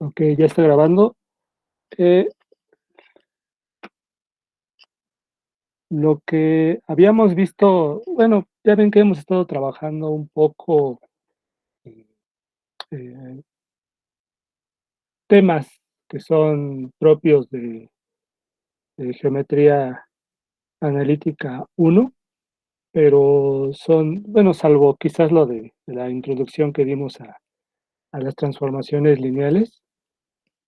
Ok, ya está grabando. Eh, lo que habíamos visto, bueno, ya ven que hemos estado trabajando un poco eh, temas que son propios de geometría analítica uno, pero son, bueno, salvo quizás lo de la introducción que dimos a las transformaciones lineales.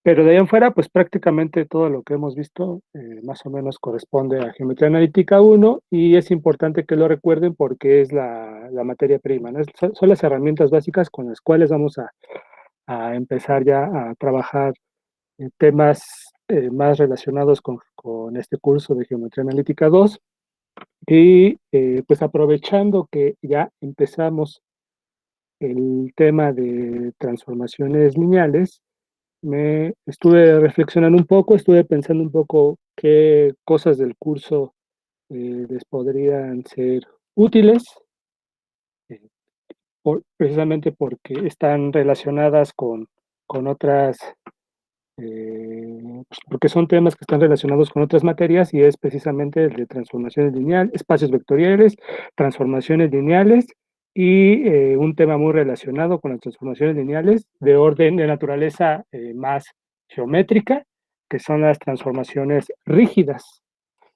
Pero de ahí en fuera, pues prácticamente todo lo que hemos visto más o menos corresponde a geometría analítica uno y es importante que lo recuerden porque es la materia prima, ¿no? Son las herramientas básicas con las cuales vamos a empezar ya a trabajar temas más relacionados con este curso de geometría analítica 2 y pues aprovechando que ya empezamos el tema de transformaciones lineales, me estuve reflexionando un poco, estuve pensando un poco qué cosas del curso les podrían ser útiles, eh, precisamente porque están relacionadas con otras, pues, porque son temas que están relacionados con otras materias y es precisamente el de transformaciones lineales, espacios vectoriales, transformaciones lineales y un tema muy relacionado con las transformaciones lineales de orden de naturaleza más geométrica, que son las transformaciones rígidas.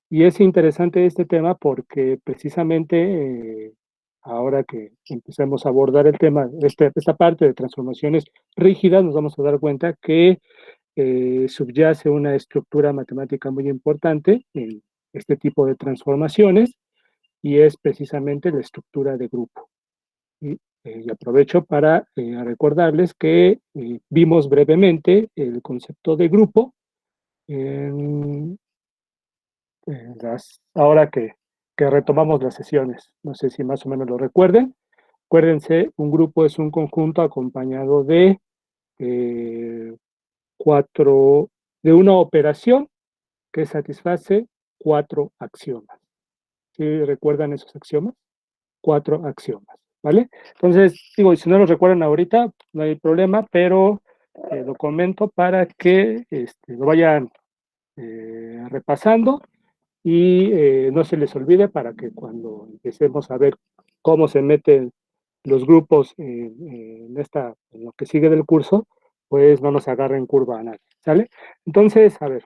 Y es interesante este tema porque precisamente ahora que empecemos a abordar el tema, esta parte de transformaciones rígidas, nos vamos a dar cuenta que subyace una estructura matemática muy importante en este tipo de transformaciones y es precisamente la estructura de grupo. Y aprovecho para recordarles que vimos brevemente el concepto de grupo en, ahora que retomamos las sesiones. No sé si más o menos lo recuerden. Acuérdense, un grupo es un conjunto acompañado de eh, cuatro, de una operación que satisface cuatro axiomas. ¿Sí recuerdan esos axiomas? Cuatro axiomas, ¿vale? Entonces, digo, y si no los recuerdan ahorita, no hay problema, pero lo comento para que lo vayan repasando y no se les olvide para que cuando empecemos a ver cómo se meten los grupos en lo que sigue del curso, pues no nos agarren curva a nadie, ¿sale? Entonces, a ver,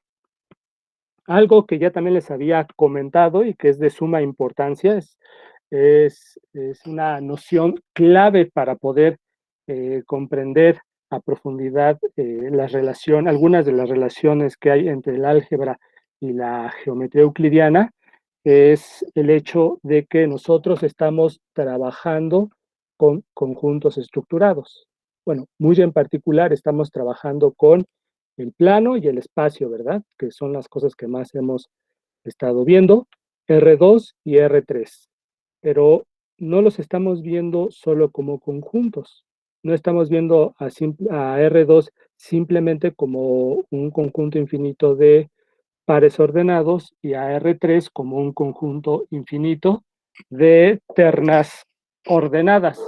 algo que ya también les había comentado y que es de suma importancia es una noción clave para poder comprender a profundidad algunas de las relaciones que hay entre el álgebra y la geometría euclidiana, es el hecho de que nosotros estamos trabajando con conjuntos estructurados. Bueno, muy en particular estamos trabajando con el plano y el espacio, ¿verdad? Que son las cosas que más hemos estado viendo, R2 y R3. Pero no los estamos viendo solo como conjuntos. No estamos viendo a R2 simplemente como un conjunto infinito de pares ordenados y a R3 como un conjunto infinito de ternas ordenadas.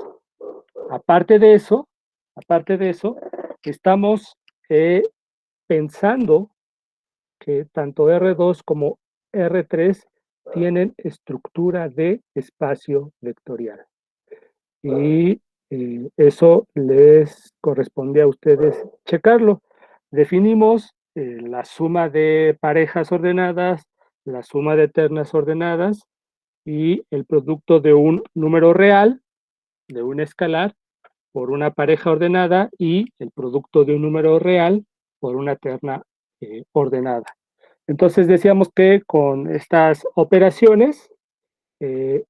Aparte de eso, aparte de eso, estamos pensando que tanto R2 como R3 tienen estructura de espacio vectorial. Y eso les corresponde a ustedes checarlo. Definimos la suma de parejas ordenadas, la suma de ternas ordenadas y el producto de un número real, de un escalar, por una pareja ordenada y el producto de un número real por una terna ordenada. Entonces decíamos que con estas operaciones, eh,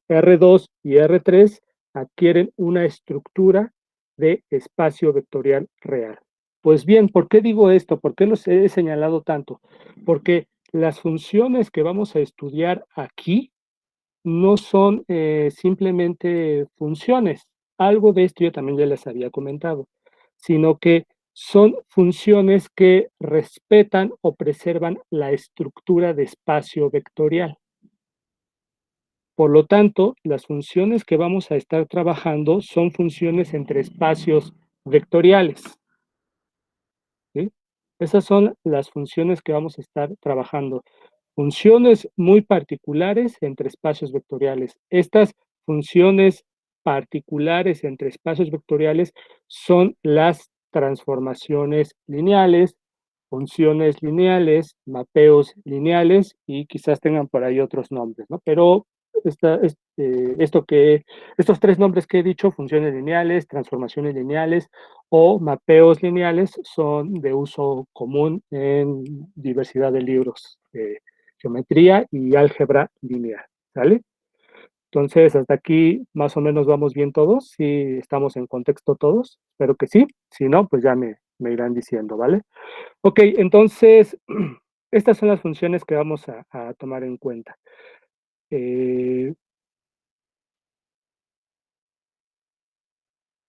R2 y R3 adquieren una estructura de espacio vectorial real. Pues bien, ¿por qué digo esto? ¿Por qué los he señalado tanto? Porque las funciones que vamos a estudiar aquí no son simplemente funciones, algo de esto yo también ya les había comentado, sino que son funciones que respetan o preservan la estructura de espacio vectorial. Por lo tanto, las funciones que vamos a estar trabajando son funciones entre espacios vectoriales. Esas son las funciones que vamos a estar trabajando. Funciones muy particulares entre espacios vectoriales. Estas funciones particulares entre espacios vectoriales son las transformaciones lineales, funciones lineales, mapeos lineales y quizás tengan por ahí otros nombres, ¿no? Pero estos tres nombres que he dicho, funciones lineales, transformaciones lineales o mapeos lineales, son de uso común en diversidad de libros de geometría y álgebra lineal, ¿sale? Entonces, hasta aquí más o menos vamos bien todos, si estamos en contexto todos, espero que sí, si no, pues ya me irán diciendo, ¿vale? Ok, entonces, estas son las funciones que vamos a tomar en cuenta.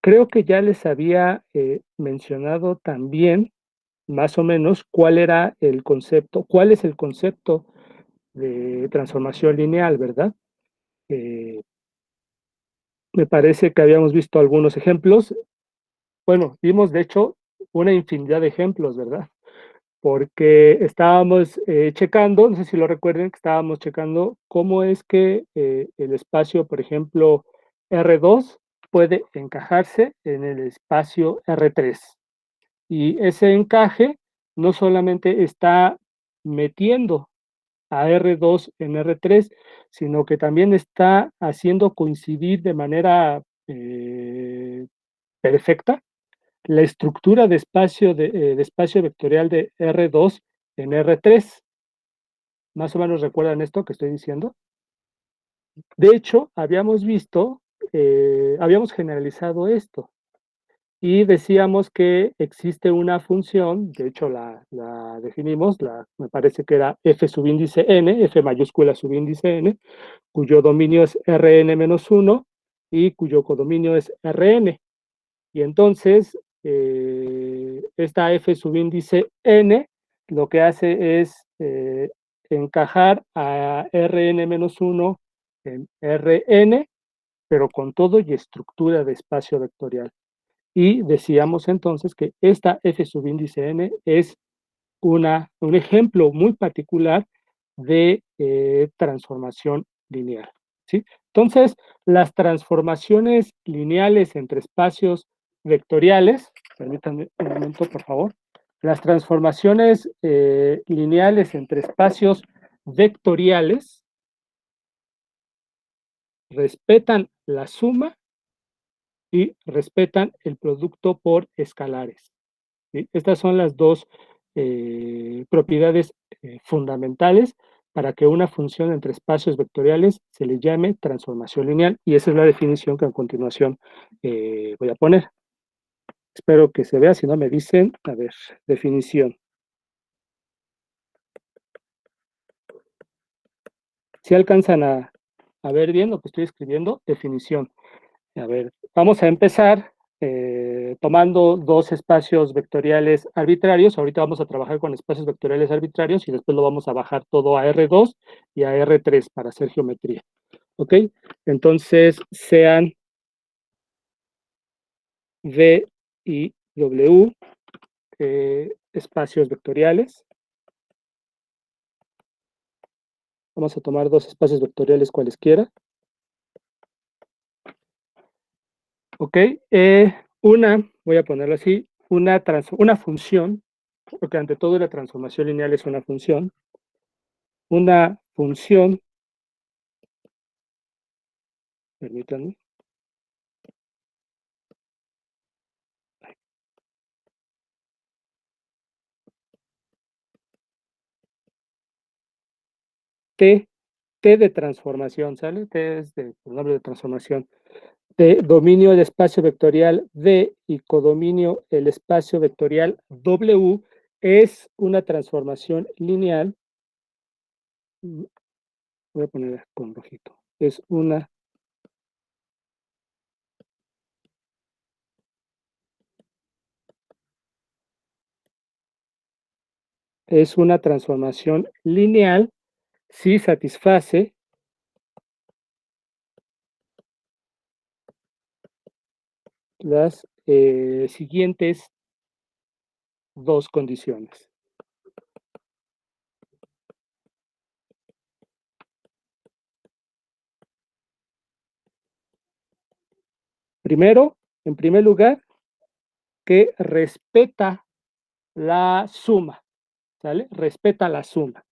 Creo que ya les había mencionado también, más o menos, cuál es el concepto de transformación lineal, ¿verdad? Eh, Me parece que habíamos visto algunos ejemplos. Bueno, vimos de hecho una infinidad de ejemplos, ¿verdad? Porque estábamos checando, no sé si lo recuerden, que estábamos checando cómo es que el espacio, por ejemplo, R2 puede encajarse en el espacio R3. Y ese encaje no solamente está metiendo a R2 en R3, sino que también está haciendo coincidir de manera perfecta la estructura de espacio vectorial de R2 en R3. Más o menos recuerdan esto que estoy diciendo. De hecho, habíamos generalizado esto y decíamos que existe una función, de hecho la definimos, me parece que era f subíndice n, f mayúscula subíndice n, cuyo dominio es Rn-1 y cuyo codominio es Rn. Y entonces, esta f subíndice n lo que hace es encajar a Rn-1 en Rn, pero con todo y estructura de espacio vectorial. Y decíamos entonces que esta f subíndice n es un ejemplo muy particular de transformación lineal, ¿sí? Entonces, las transformaciones lineales entre espacios vectoriales, permítanme un momento, por favor, las transformaciones lineales entre espacios vectoriales respetan la suma y respetan el producto por escalares. ¿Sí? Estas son las dos propiedades fundamentales para que una función entre espacios vectoriales se le llame transformación lineal, y esa es la definición que a continuación voy a poner. Espero que se vea, si no me dicen, a ver, definición. Si alcanzan a ver bien lo que estoy escribiendo, definición. A ver, vamos a empezar tomando dos espacios vectoriales arbitrarios. Ahorita vamos a trabajar con espacios vectoriales arbitrarios y después lo vamos a bajar todo a R2 y a R3 para hacer geometría. ¿Ok? Entonces, sean V y W espacios vectoriales. Vamos a tomar dos espacios vectoriales cualesquiera. ¿Ok? Voy a ponerlo así, una función, porque ante todo la transformación lineal es una función, permítanme, T, T de transformación, ¿sale? T es el nombre de transformación. De dominio el espacio vectorial D y codominio el espacio vectorial W es una transformación lineal. Voy a poner con rojito. Es una transformación lineal si satisface las siguientes dos condiciones. Primero, en primer lugar, que respeta la suma, ¿sale? Respeta la suma,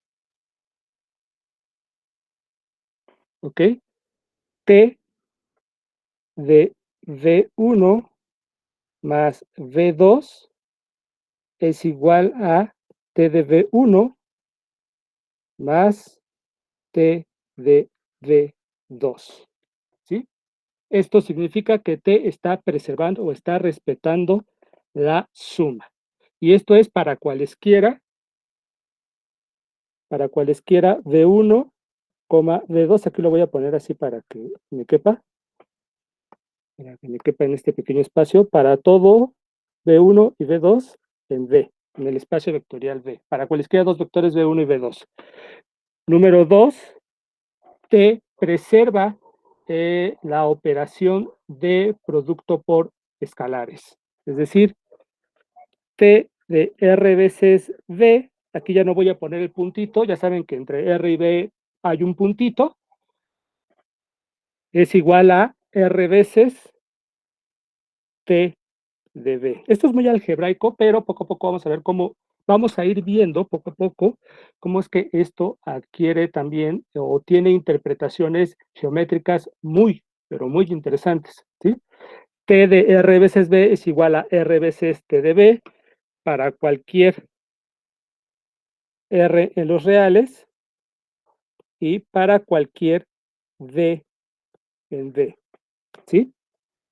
¿ok? T de V1 más V2 es igual a T de V1 más T de V2, ¿sí? Esto significa que T está preservando o está respetando la suma. Y esto es para cualesquiera V1, V2, aquí lo voy a poner así para que me quepa, en este pequeño espacio, para todo V1 y V2 en V, en el espacio vectorial V, para cualesquiera dos vectores V1 y V2. Número 2, T preserva la operación de producto por escalares. Es decir, T de R veces V, aquí ya no voy a poner el puntito, ya saben que entre R y V hay un puntito, es igual a R veces T de V. Esto es muy algebraico, pero poco a poco vamos a ver cómo, vamos a ir viendo poco a poco cómo es que esto adquiere también o tiene interpretaciones geométricas muy, pero muy interesantes, ¿sí? T de R veces V es igual a R veces T de V para cualquier R en los reales y para cualquier V en V, ¿sí?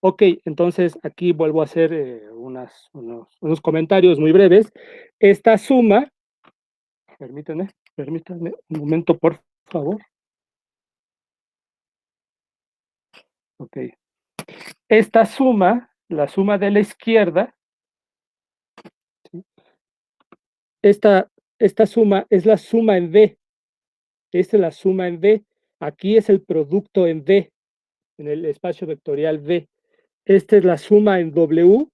Ok, entonces aquí vuelvo a hacer unos comentarios muy breves. Esta suma, permítanme un momento, por favor. Ok. Esta suma, la suma de la izquierda, ¿sí? esta suma es la suma en V. Esta es la suma en V. Aquí es el producto en V, en el espacio vectorial V. Esta es la suma en W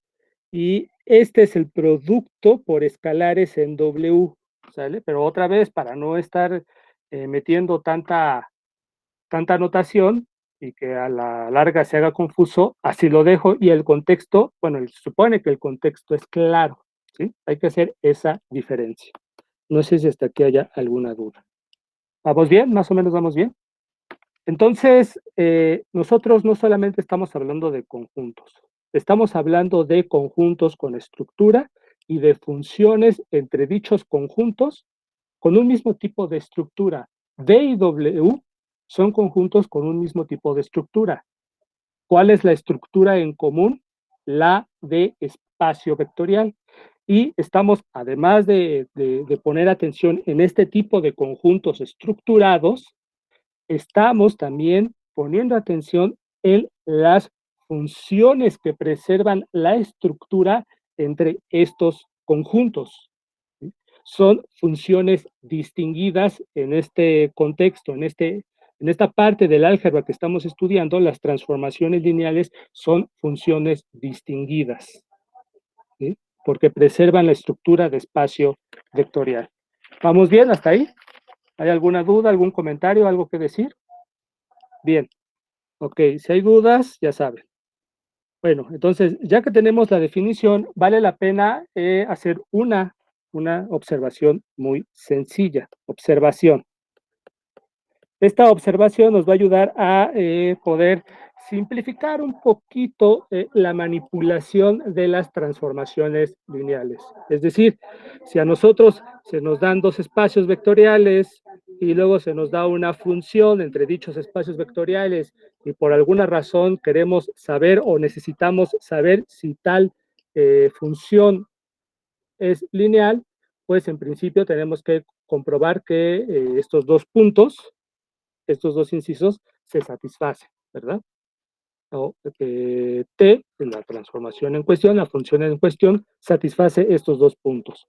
y este es el producto por escalares en W, ¿sale? Pero otra vez, para no estar metiendo tanta notación y que a la larga se haga confuso, así lo dejo y el contexto, bueno, se supone que el contexto es claro, ¿sí? Hay que hacer esa diferencia. No sé si hasta aquí haya alguna duda. ¿Vamos bien? ¿Más o menos vamos bien? Entonces, nosotros no solamente estamos hablando de conjuntos, estamos hablando de conjuntos con estructura y de funciones entre dichos conjuntos con un mismo tipo de estructura. D y W son conjuntos con un mismo tipo de estructura. ¿Cuál es la estructura en común? La de espacio vectorial. Y estamos, además de poner atención en este tipo de conjuntos estructurados, estamos también poniendo atención en las funciones que preservan la estructura entre estos conjuntos. Son funciones distinguidas en este contexto, en esta parte del álgebra que estamos estudiando, las transformaciones lineales son funciones distinguidas, ¿sí? Porque preservan la estructura de espacio vectorial. ¿Vamos bien hasta ahí? ¿Hay alguna duda, algún comentario, algo que decir? Bien, ok, si hay dudas, ya saben. Bueno, entonces, ya que tenemos la definición, vale la pena hacer una observación muy sencilla. Observación. Esta observación nos va a ayudar a poder simplificar un poquito la manipulación de las transformaciones lineales. Es decir, si a nosotros se nos dan dos espacios vectoriales y luego se nos da una función entre dichos espacios vectoriales y por alguna razón queremos saber o necesitamos saber si tal función es lineal, pues en principio tenemos que comprobar que estos dos incisos se satisfacen, ¿verdad? O T, la transformación en cuestión, la función en cuestión, satisface estos dos puntos.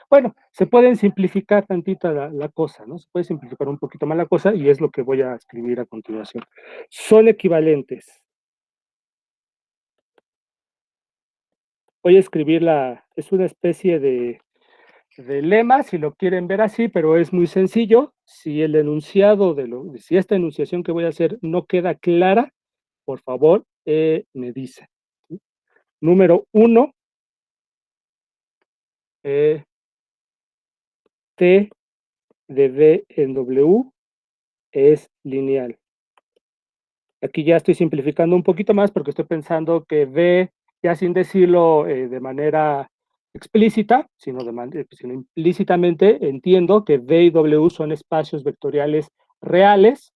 Bueno, se pueden simplificar tantita la cosa, ¿no? Se puede simplificar un poquito más la cosa y es lo que voy a escribir a continuación. Son equivalentes. voy a escribir es una especie de lema, si lo quieren ver así, pero es muy sencillo. Si el enunciado si esta enunciación que voy a hacer no queda clara, por favor, me dice. ¿Sí? Número 1, T de B en W es lineal. Aquí ya estoy simplificando un poquito más porque estoy pensando que V, ya sin decirlo de manera explícita, sino implícitamente, entiendo que V y W son espacios vectoriales reales.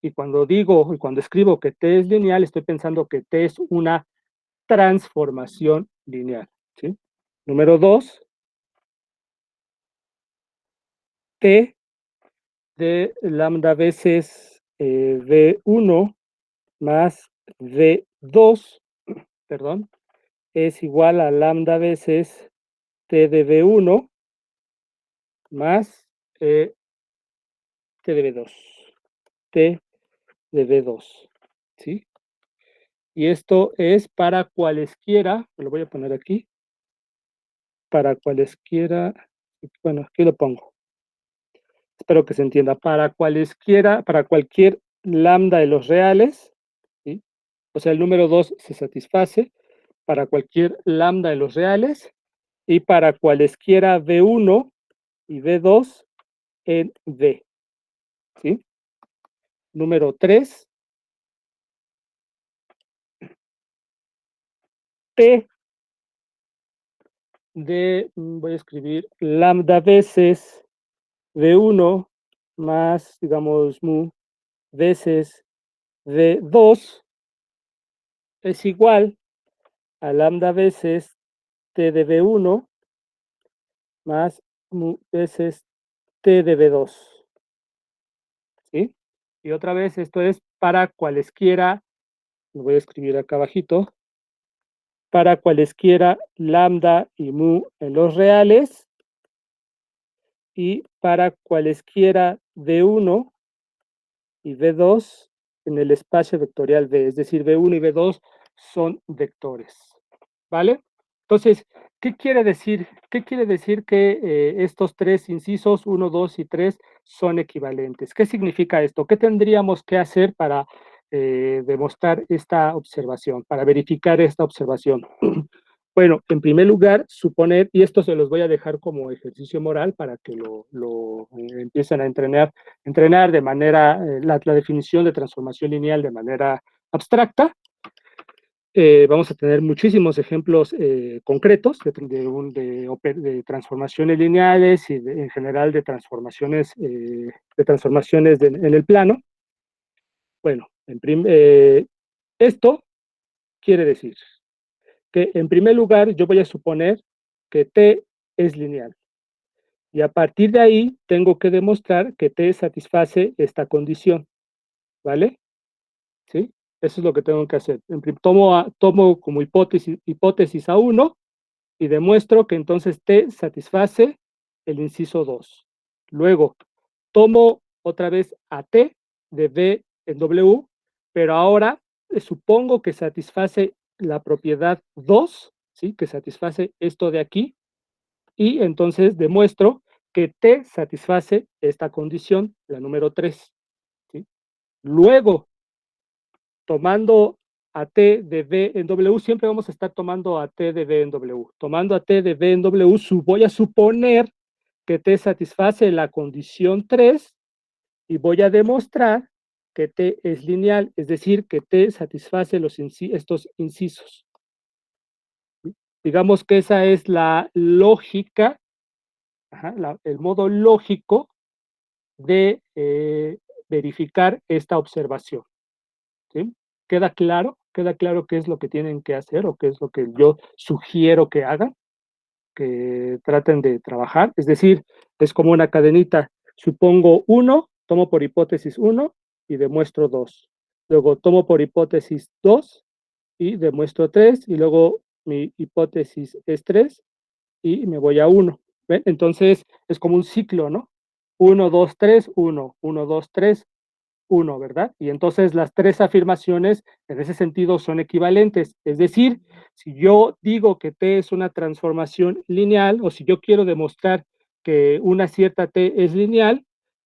Y cuando escribo que T es lineal, estoy pensando que T es una transformación lineal. ¿Sí? Número 2, T de lambda veces V1 más V2, perdón, es igual a lambda veces T de B1 más T de B2. T de B2. ¿Sí? Y esto es para cualesquiera, lo voy a poner aquí, para cualesquiera, bueno, aquí lo pongo. Espero que se entienda. Para cualquier lambda de los reales, ¿sí? O sea, el número 2 se satisface para cualquier lambda de los reales y para cualesquiera B1 y B2 en D. ¿Sí? Número 3, T voy a escribir lambda veces V1 más, digamos, mu veces V2 es igual a lambda veces T de B1 más mu veces T de B2. ¿Sí? Y otra vez, esto es para cualesquiera, lo voy a escribir acá abajito, para cualesquiera lambda y mu en los reales y para cualesquiera B1 y B2 en el espacio vectorial V, es decir, B1 y B2 son vectores, ¿vale? Entonces, ¿qué quiere decir? ¿Qué quiere decir que estos tres incisos, 1, 2 y 3, son equivalentes? ¿Qué significa esto? ¿Qué tendríamos que hacer para demostrar esta observación, para verificar esta observación? Bueno, en primer lugar, suponer, y esto se los voy a dejar como ejercicio moral para que lo empiecen a entrenar de manera, la definición de transformación lineal de manera abstracta. Vamos a tener muchísimos ejemplos concretos de transformaciones lineales y en general de transformaciones, en el plano. Bueno, esto quiere decir que en primer lugar yo voy a suponer que T es lineal. Y a partir de ahí tengo que demostrar que T satisface esta condición, ¿vale? ¿Sí? Eso es lo que tengo que hacer. Tomo como hipótesis a 1 y demuestro que entonces T satisface el inciso 2. Luego, tomo otra vez a T de B en W, pero ahora supongo que satisface la propiedad 2, ¿sí? Que satisface esto de aquí, y entonces demuestro que T satisface esta condición, la número 3. ¿Sí? Luego, tomando a T de B en W, siempre vamos a estar tomando a T de B en W. Tomando a T de B en W, voy a suponer que T satisface la condición 3 y voy a demostrar que T es lineal, es decir, que T satisface estos incisos. Digamos que esa es la lógica, el modo lógico de verificar esta observación. ¿Sí? ¿Queda claro? ¿Queda claro qué es lo que tienen que hacer o qué es lo que yo sugiero que hagan? Que traten de trabajar. Es decir, es como una cadenita. Supongo 1, tomo por hipótesis 1 y demuestro 2. Luego tomo por hipótesis 2 y demuestro 3. Y luego mi hipótesis es 3 y me voy a 1. ¿Ven? Entonces es como un ciclo, ¿no? 1, 2, 3, 1, 1, 2, 3, 1, ¿verdad? Y entonces las tres afirmaciones en ese sentido son equivalentes. Es decir, si yo digo que T es una transformación lineal o si yo quiero demostrar que una cierta T es lineal,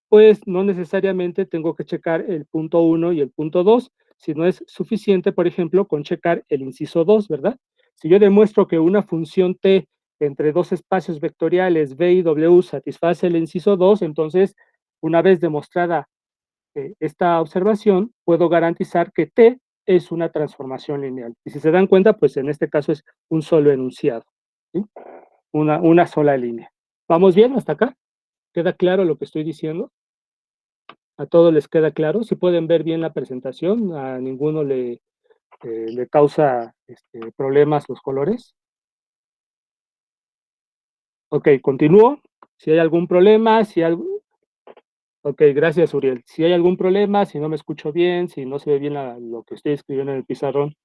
pues no necesariamente tengo que checar el punto 1 y el punto 2, sino es suficiente, por ejemplo, con checar el inciso 2, ¿verdad? Si yo demuestro que una función T entre dos espacios vectoriales V y W satisface el inciso 2, entonces, una vez demostrada esta observación, puedo garantizar que T es una transformación lineal. Y si se dan cuenta, pues en este caso es un solo enunciado, ¿sí? Una sola línea. ¿Vamos bien hasta acá? ¿Queda claro lo que estoy diciendo? ¿A todos les queda claro? Si pueden ver bien la presentación, a ninguno le causa problemas los colores. Ok, continúo. Si hay algún problema, si hay... Ok, gracias, Uriel. Si hay algún problema, si no me escucho bien, si no se ve bien lo que estoy escribiendo en el pizarrón,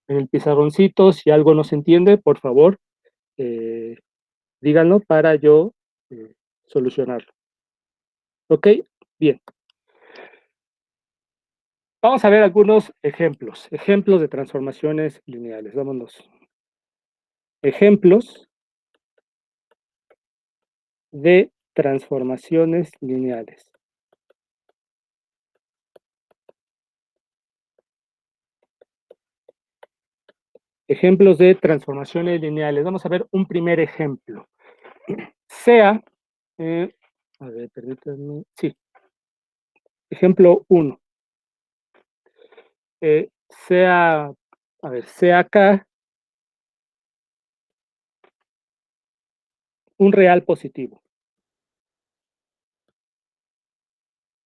en el pizarroncito, si algo no se entiende, por favor, eh, díganlo para yo eh, solucionarlo. Ok, bien. Vamos a ver algunos ejemplos de transformaciones lineales. Vámonos. Ejemplos de transformaciones lineales. Ejemplos de transformaciones lineales. Vamos a ver un primer ejemplo. Sea, a ver, permítanme, sí, ejemplo 1. Sea, a ver, sea acá un real positivo.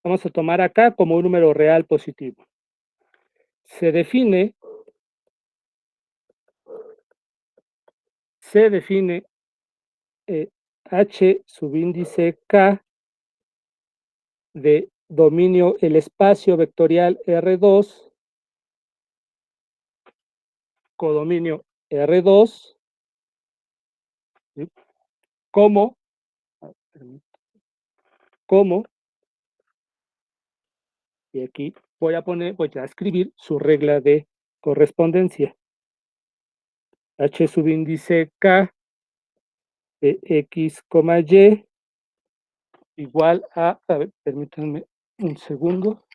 Vamos a tomar acá como un número real positivo. Se define H subíndice K de dominio el espacio vectorial R2, codominio R2, ¿sí? como, como, y aquí voy a escribir su regla de correspondencia. H subíndice K de X, Y igual a ver, permítanme un segundo.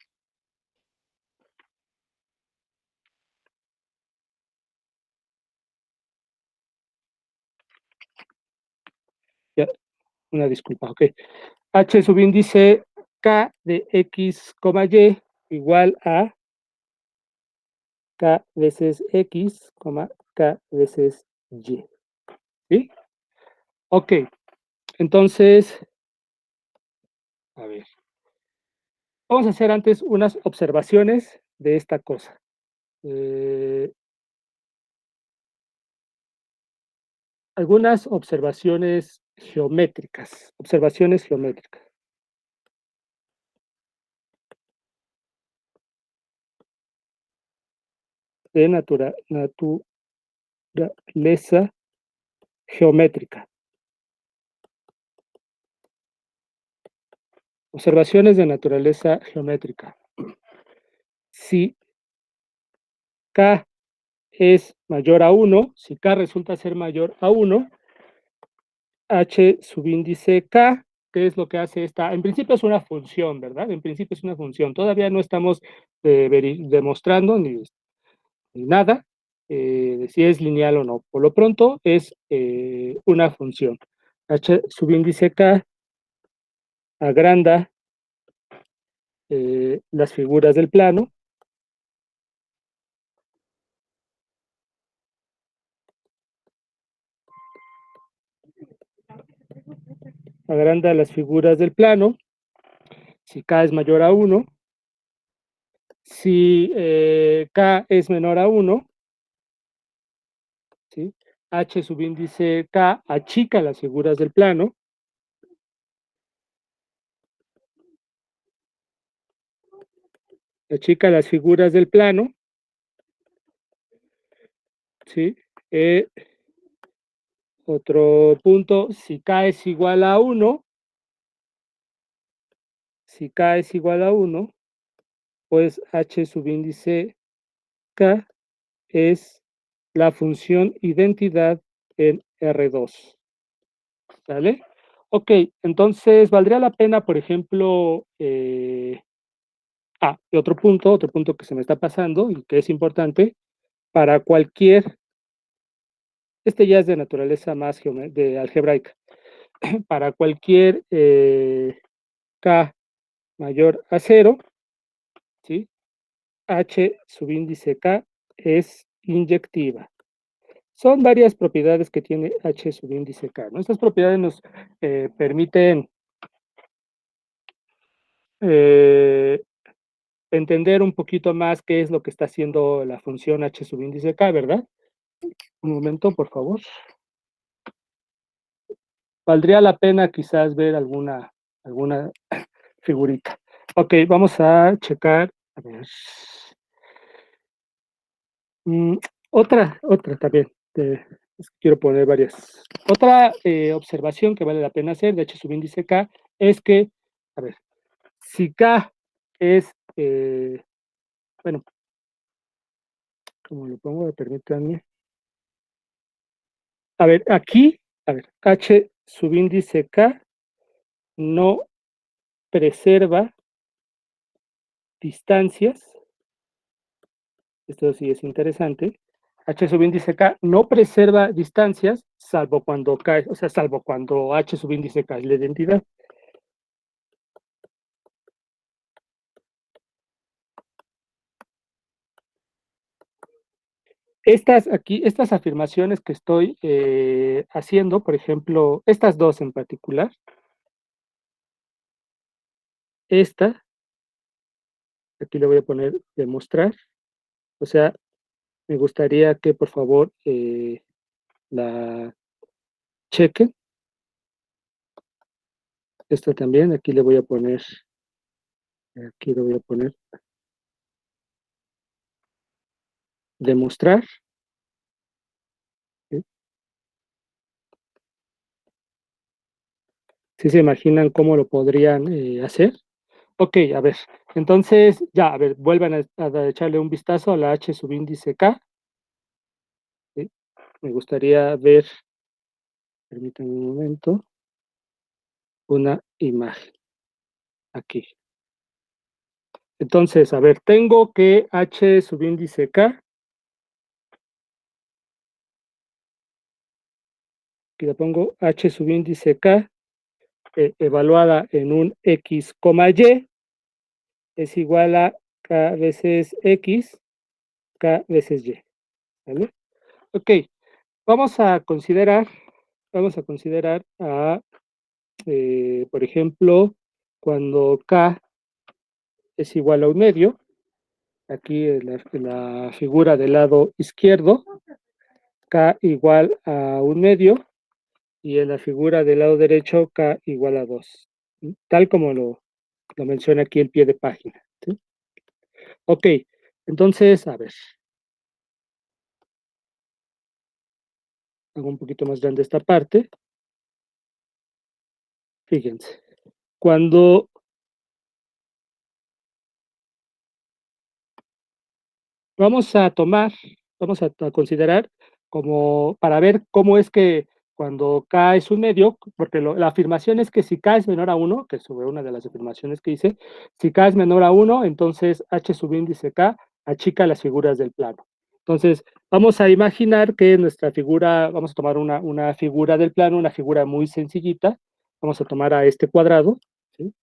Ya, una disculpa, ok. H subíndice K de X, Y igual a K veces X, K veces Y. ¿Sí? Ok, entonces, a ver, vamos a hacer antes unas observaciones de esta cosa. Algunas observaciones geométricas. Observaciones geométricas. De naturaleza geométrica. Observaciones de naturaleza geométrica. Si K es mayor a 1, si K resulta ser mayor a 1, H subíndice K, ¿qué es lo que hace esta? En principio es una función, ¿verdad? En principio es una función. Todavía no estamos demostrando ni nada de si es lineal o no. Por lo pronto es una función. H subíndice K agranda las figuras del plano. Agranda las figuras del plano. Si K es mayor a 1. Si K es menor a 1, ¿sí? H subíndice K achica las figuras del plano. Achica las figuras del plano. ¿Sí? Otro punto, si K es igual a 1, si K es igual a 1, pues h subíndice k es la función identidad en R2. ¿Sale? Ok, entonces valdría la pena, por ejemplo, y otro punto que se me está pasando y que es importante, para cualquier, este ya es de naturaleza más de algebraica, para cualquier k mayor a cero, ¿sí? H subíndice k es inyectiva. Son varias propiedades que tiene H subíndice k, ¿no? Estas propiedades nos permiten eh, entender un poquito más qué es lo que está haciendo la función h subíndice k, ¿verdad? Un momento, por favor. Valdría la pena quizás ver alguna figurita. Ok, vamos a checar. A ver. Mm, otra también. Quiero poner varias. Otra observación que vale la pena hacer de h subíndice k es que, a ver, si k es, bueno, como lo pongo, permítanme. A ver, aquí, a ver, h subíndice k no preserva distancias. Esto sí es interesante. H subíndice k no preserva distancias, salvo cuando k, o sea, salvo cuando h subíndice k es la identidad. Estas afirmaciones que estoy haciendo, por ejemplo, estas dos en particular, esta, aquí le voy a poner demostrar, o sea, me gustaría que por favor la chequen. Esta también, aquí le voy a poner demostrar. ¿Sí? ¿Sí se imaginan cómo lo podrían hacer? Ok, a ver, entonces ya, a ver, vuelvan a echarle un vistazo a la H subíndice K. ¿Sí? Me gustaría ver, permítanme un momento, una imagen aquí. Entonces, a ver, tengo que H subíndice K, aquí la pongo H subíndice K, evaluada en un X, Y, es igual a K veces X, K veces Y. ¿Vale? Ok, vamos a considerar por ejemplo, cuando K es igual a un medio, aquí en la figura del lado izquierdo, K igual a un medio, y en la figura del lado derecho, K igual a 2, tal como lo menciona aquí el pie de página. ¿Sí? Ok, entonces, a ver, hago un poquito más grande esta parte. Fíjense, cuando vamos a tomar, vamos a considerar como para ver cómo es que cuando K es un medio, porque la afirmación es que si K es menor a 1, que es sobre una de las afirmaciones que hice, si K es menor a 1, entonces H subíndice K achica las figuras del plano. Entonces, vamos a imaginar que nuestra figura, vamos a tomar una figura del plano, una figura muy sencillita, vamos a tomar a este cuadrado, ¿sí?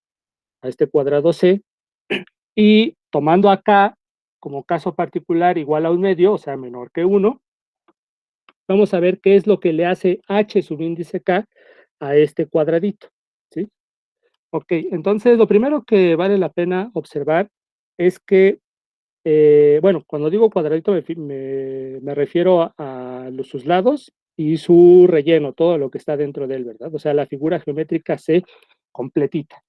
A este cuadrado C, y tomando acá como caso particular igual a un medio, o sea, menor que 1, vamos a ver qué es lo que le hace h subíndice k a este cuadradito, ¿sí? Ok, entonces lo primero que vale la pena observar es que, bueno, cuando digo cuadradito me refiero sus lados y su relleno, todo lo que está dentro de él, ¿verdad? O sea, la figura geométrica C completita.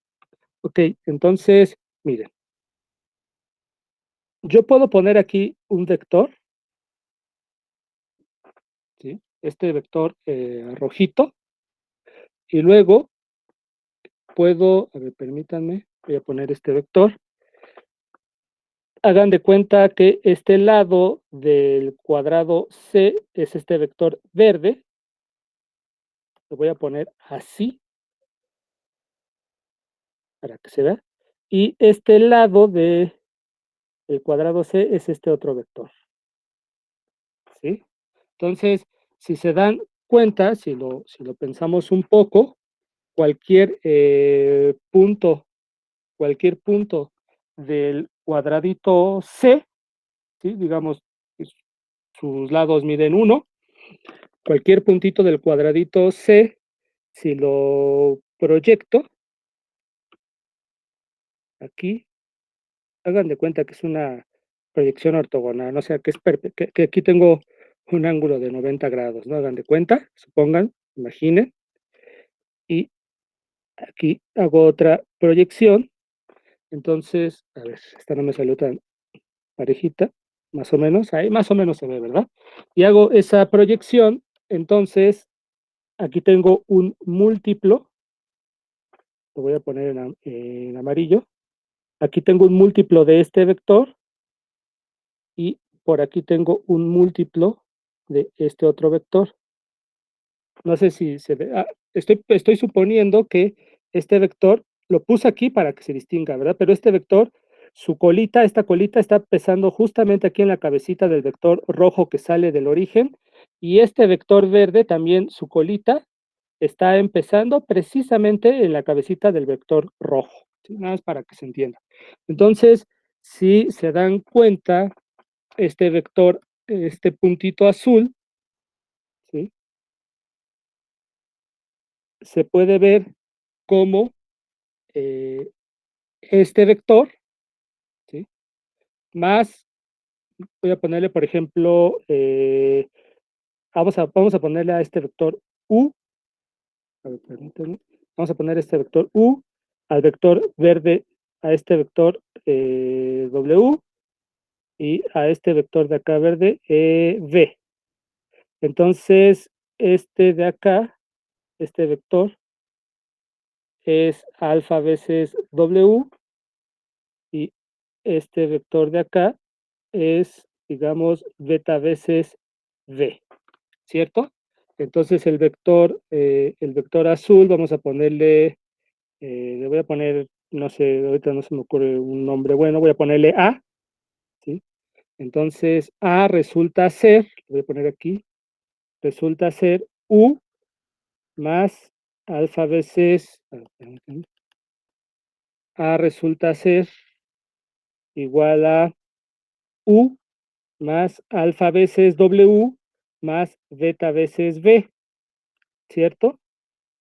Ok, entonces, miren, yo puedo poner aquí un vector, ¿sí? Este vector rojito, y luego puedo, a ver, permítanme, voy a poner este vector, hagan de cuenta que este lado del cuadrado C es este vector verde. Lo voy a poner así para que se vea. Y este lado del cuadrado C es este otro vector, ¿sí? Entonces, si se dan cuenta, si lo pensamos un poco, cualquier cualquier punto del cuadradito C, ¿sí? Digamos, sus lados miden 1, cualquier puntito del cuadradito C, si lo proyecto aquí, hagan de cuenta que es una proyección ortogonal, o sea, que, que aquí tengo un ángulo de 90 grados, ¿no? Hagan de cuenta, supongan, imaginen, y aquí hago otra proyección. Entonces, a ver, esta no me salió tan parejita, más o menos, ahí más o menos se ve, ¿verdad? Y hago esa proyección, entonces aquí tengo un múltiplo, lo voy a poner en amarillo, aquí tengo un múltiplo de este vector y por aquí tengo un múltiplo de este otro vector. No sé si se ve, estoy suponiendo que este vector lo puse aquí para que se distinga, ¿verdad? Pero este vector, su colita, esta colita está empezando justamente aquí en la cabecita del vector rojo que sale del origen, y este vector verde también, su colita, está empezando precisamente en la cabecita del vector rojo, ¿sí? Nada más para que se entienda. Entonces, si se dan cuenta, este vector, este puntito azul, ¿sí? Se puede ver como este vector, ¿sí? Más, voy a ponerle, por ejemplo, vamos a ponerle a este vector U, a ver, permítanme, vamos a poner este vector U, al vector verde, a este vector W, y a este vector de acá verde, V. Entonces, este de acá, este vector, es alfa veces W, y este vector de acá es, digamos, beta veces V, ¿cierto? Entonces el vector azul, vamos a ponerle, le voy a poner, no sé, ahorita no se me ocurre un nombre bueno, voy a ponerle A, ¿sí? Entonces A resulta ser, lo voy a poner aquí, resulta ser U más alfa veces, A resulta ser igual a U más alfa veces W más beta veces V, ¿cierto?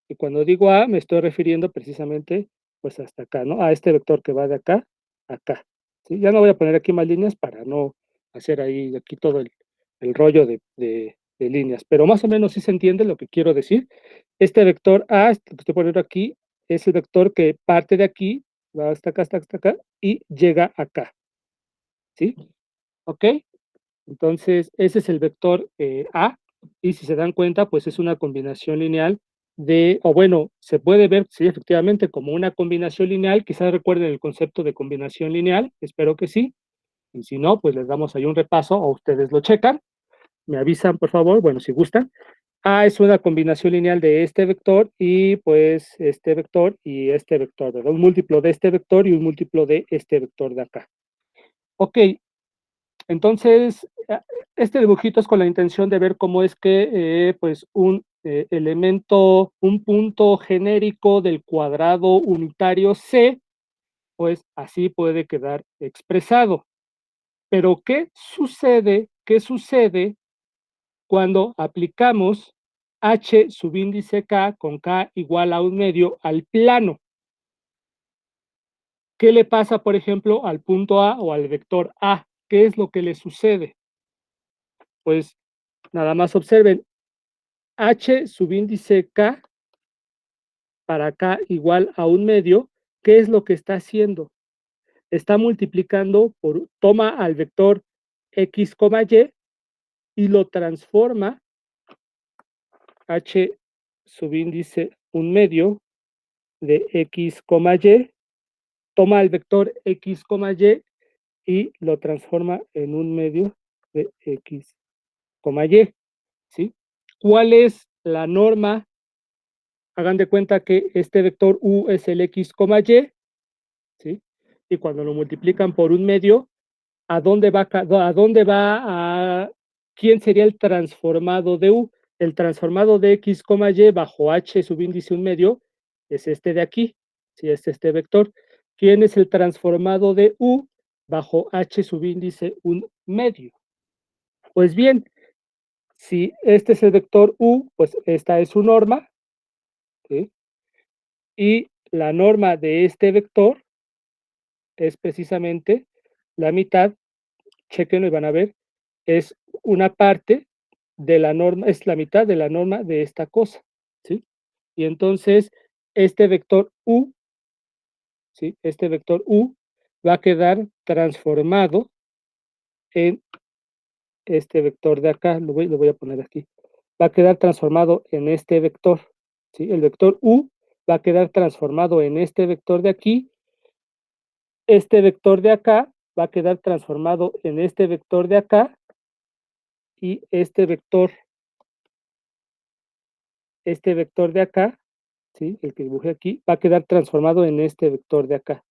Y cuando digo A, me estoy refiriendo precisamente, pues hasta acá, ¿no? A este vector que va de acá a acá, ¿sí? Ya no voy a poner aquí más líneas para no hacer ahí, aquí todo el rollo de líneas, pero más o menos sí se entiende lo que quiero decir. Este vector A, este que estoy poniendo aquí, es el vector que parte de aquí, va hasta acá, y llega acá, ¿sí? ¿Ok? Entonces, ese es el vector A, y si se dan cuenta, pues es una combinación lineal o bueno, se puede ver, sí, efectivamente, como una combinación lineal. Quizás recuerden el concepto de combinación lineal, espero que sí, y si no, pues les damos ahí un repaso o ustedes lo checan, me avisan, por favor, bueno, si gustan. A es una combinación lineal de este vector y pues este vector y este vector, ¿verdad? Un múltiplo de este vector y un múltiplo de este vector de acá. Ok, entonces, este dibujito es con la intención de ver cómo es que pues un elemento, un punto genérico del cuadrado unitario C, pues así puede quedar expresado. Pero ¿qué sucede? ¿Qué sucede cuando aplicamos h subíndice k con k igual a 1/2 al plano? ¿Qué le pasa, por ejemplo, al punto A o al vector A? ¿Qué es lo que le sucede? Pues nada más observen, h subíndice k para k igual a 1/2, ¿qué es lo que está haciendo? Está multiplicando toma al vector x, y lo transforma h subíndice 1/2 de x, toma el vector x, y lo transforma en un medio de X, Y, ¿sí? ¿Cuál es la norma? Hagan de cuenta que este vector U es el X, Y, ¿sí? Y cuando lo multiplican por un medio, a quién sería el transformado de U? El transformado de X, Y bajo H subíndice un medio es este de aquí, si es este vector. ¿Quién es el transformado de U bajo H subíndice un medio? Pues bien, si este es el vector U, pues esta es su norma, ¿sí? Y la norma de este vector es precisamente la mitad, chequenlo y van a ver, es una parte de la norma, es la mitad de la norma de esta cosa, ¿sí? Y entonces este vector U, ¿sí? Este vector U va a quedar transformado en este vector de acá, lo voy a poner aquí, va a quedar transformado en este vector, ¿sí? El vector U va a quedar transformado en este vector de aquí, este vector de acá va a quedar transformado en este vector de acá y este vector de acá, ¿sí? El que dibujé aquí, va a quedar transformado en este vector de acá.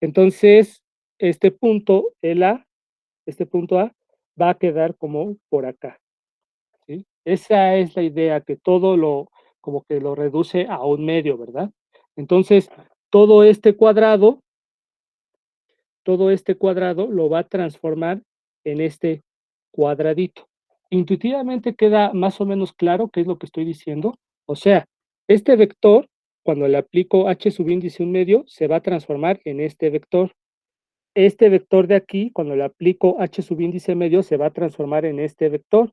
Entonces, este punto, este punto A, va a quedar como por acá, ¿sí? Esa es la idea, que como que lo reduce a un medio, ¿verdad? Entonces, todo este cuadrado, todo este cuadrado lo va a transformar en este cuadradito. Intuitivamente queda más o menos claro qué es lo que estoy diciendo. O sea, este vector, cuando le aplico h subíndice un medio, se va a transformar en este vector. Este vector de aquí, cuando le aplico h subíndice medio, se va a transformar en este vector.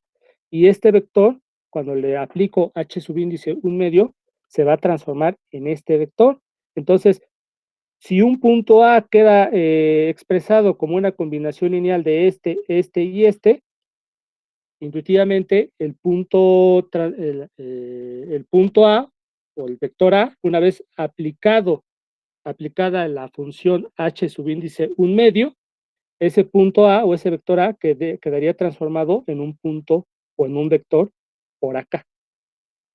Y este vector, cuando le aplico h subíndice un medio, se va a transformar en este vector. Entonces, si un punto A queda expresado como una combinación lineal de este y este, intuitivamente el punto A o el vector A, una vez aplicada la función h subíndice un medio, ese punto A o ese vector A quedaría transformado en un punto o en un vector por acá,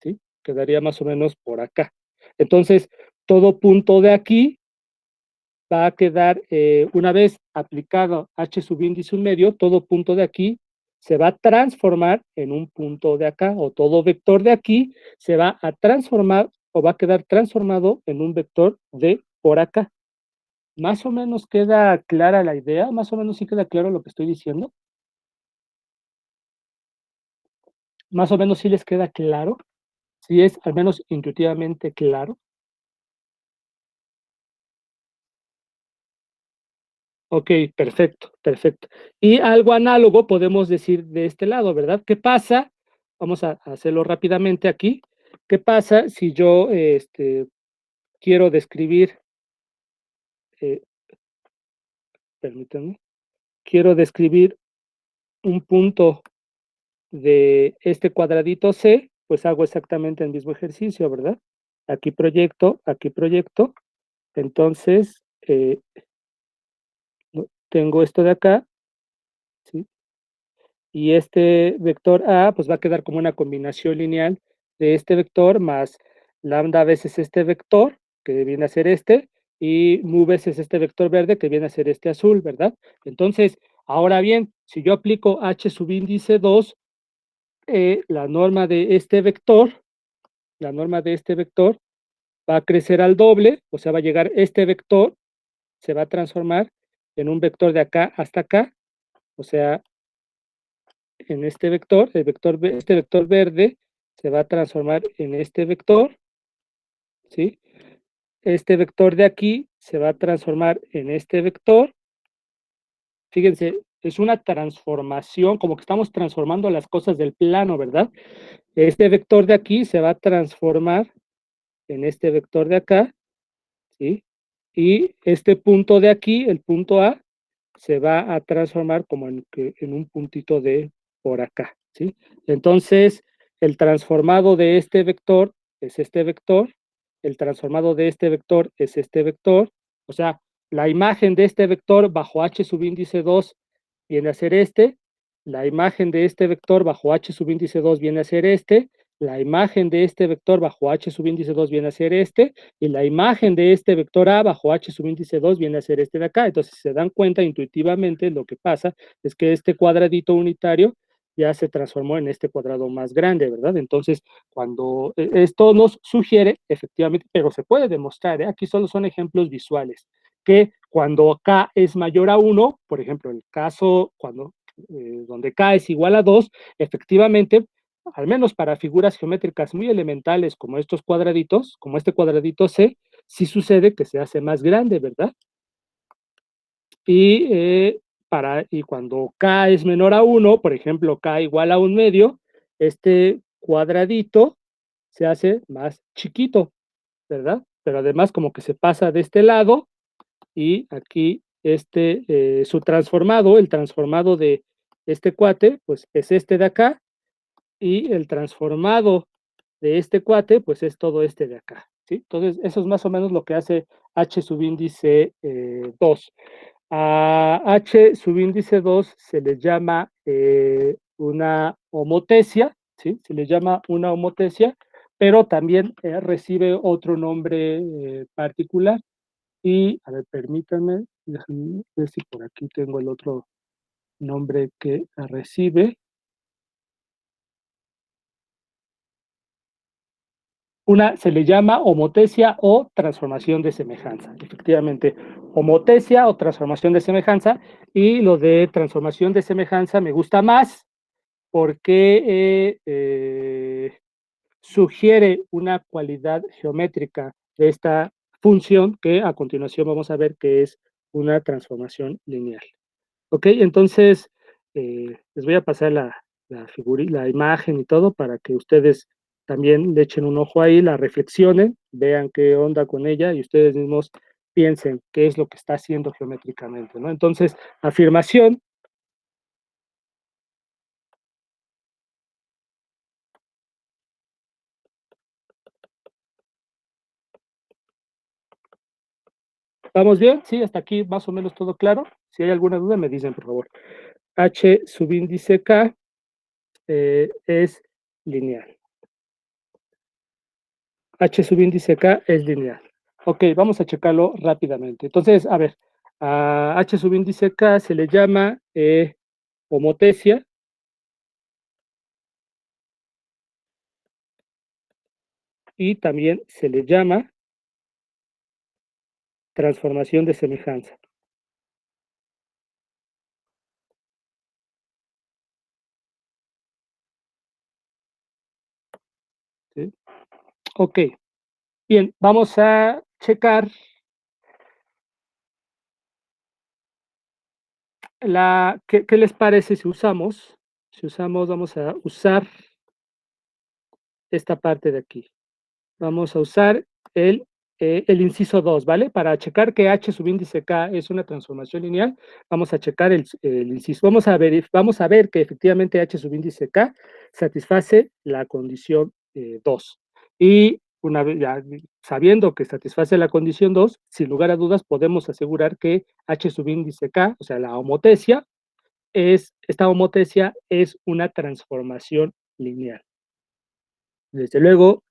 ¿sí? Quedaría más o menos por acá. Entonces, todo punto de aquí va a quedar, una vez aplicado h subíndice un medio, todo punto de aquí se va a transformar en un punto de acá, o todo vector de aquí se va a transformar o va a quedar transformado en un vector de por acá. ¿Más o menos queda clara la idea? ¿Más o menos sí queda claro lo que estoy diciendo? ¿Más o menos sí les queda claro? ¿Sí es al menos intuitivamente claro? Ok, perfecto, perfecto. Y algo análogo podemos decir de este lado, ¿verdad? ¿Qué pasa? Vamos a hacerlo rápidamente aquí. ¿Qué pasa si yo quiero describir, eh, permítanme, quiero describir un punto de este cuadradito C? Pues hago exactamente el mismo ejercicio, ¿verdad? Aquí proyecto. Entonces, tengo esto de acá, ¿sí? Y este vector A pues va a quedar como una combinación lineal de este vector más lambda veces este vector, que viene a ser este, y mu veces este vector verde, que viene a ser este azul, ¿verdad? Entonces, ahora bien, si yo aplico h subíndice 2, la norma de este vector, la norma de este vector va a crecer al doble, o sea, va a llegar este vector, se va a transformar en un vector de acá hasta acá, o sea, en este vector, este vector verde se va a transformar en este vector, ¿sí? Este vector de aquí se va a transformar en este vector. Fíjense, es una transformación, como que estamos transformando las cosas del plano, ¿verdad? Este vector de aquí se va a transformar en este vector de acá, ¿sí? Y este punto de aquí, el punto A, se va a transformar como en un puntito de por acá, ¿sí? Entonces, el transformado de este vector es este vector, el transformado de este vector es este vector, o sea, la imagen de este vector bajo h subíndice 2 viene a ser este, la imagen de este vector bajo h subíndice 2 viene a ser este, la imagen de este vector bajo h subíndice 2 viene a ser este, y la imagen de este vector A bajo h subíndice 2 viene a ser este de acá. Entonces, si se dan cuenta intuitivamente, lo que pasa es que este cuadradito unitario ya se transformó en este cuadrado más grande, ¿verdad? Entonces, cuando esto nos sugiere, efectivamente, pero se puede demostrar, aquí solo son ejemplos visuales, que cuando k es mayor a 1, por ejemplo, el caso donde k es igual a 2, efectivamente, al menos para figuras geométricas muy elementales como estos cuadraditos, como este cuadradito C, sí sucede que se hace más grande, ¿verdad? Y cuando k es menor a 1, por ejemplo, k igual a 1/2, este cuadradito se hace más chiquito, ¿verdad? Pero además como que se pasa de este lado y aquí su transformado, el transformado de este cuate, pues es este de acá, y el transformado de este cuate, pues es todo este de acá, ¿sí? Entonces, eso es más o menos lo que hace h subíndice 2. A h subíndice 2 se le llama una homotesia, ¿sí? Se le llama una homotesia, pero también recibe otro nombre particular. Y, a ver, permítanme, déjenme ver si por aquí tengo el otro nombre que recibe. Una se le llama homotesia o transformación de semejanza. Efectivamente, homotesia o transformación de semejanza. Y lo de transformación de semejanza me gusta más porque sugiere una cualidad geométrica de esta función que a continuación vamos a ver que es una transformación lineal. Ok, entonces les voy a pasar la imagen y todo para que ustedes también le echen un ojo ahí, la reflexionen, vean qué onda con ella y ustedes mismos piensen qué es lo que está haciendo geométricamente, ¿no? Entonces, afirmación, ¿vamos bien? Sí, hasta aquí más o menos todo claro. Si hay alguna duda, me dicen, por favor. H subíndice K es lineal. H subíndice K es lineal. Ok, vamos a checarlo rápidamente. Entonces, a ver, a H subíndice K se le llama homotesia y también se le llama transformación de semejanza. ¿Sí? Ok, bien, vamos a checar ¿qué les parece si usamos, vamos a usar esta parte de aquí. Vamos a usar el inciso 2, ¿vale? Para checar que H subíndice K es una transformación lineal, vamos a checar el inciso. Vamos a ver que efectivamente H subíndice K satisface la condición 2. Y una vez ya sabiendo que satisface la condición 2, sin lugar a dudas podemos asegurar que H subíndice K, o sea, la homotesia, esta homotesia es una transformación lineal. Desde luego,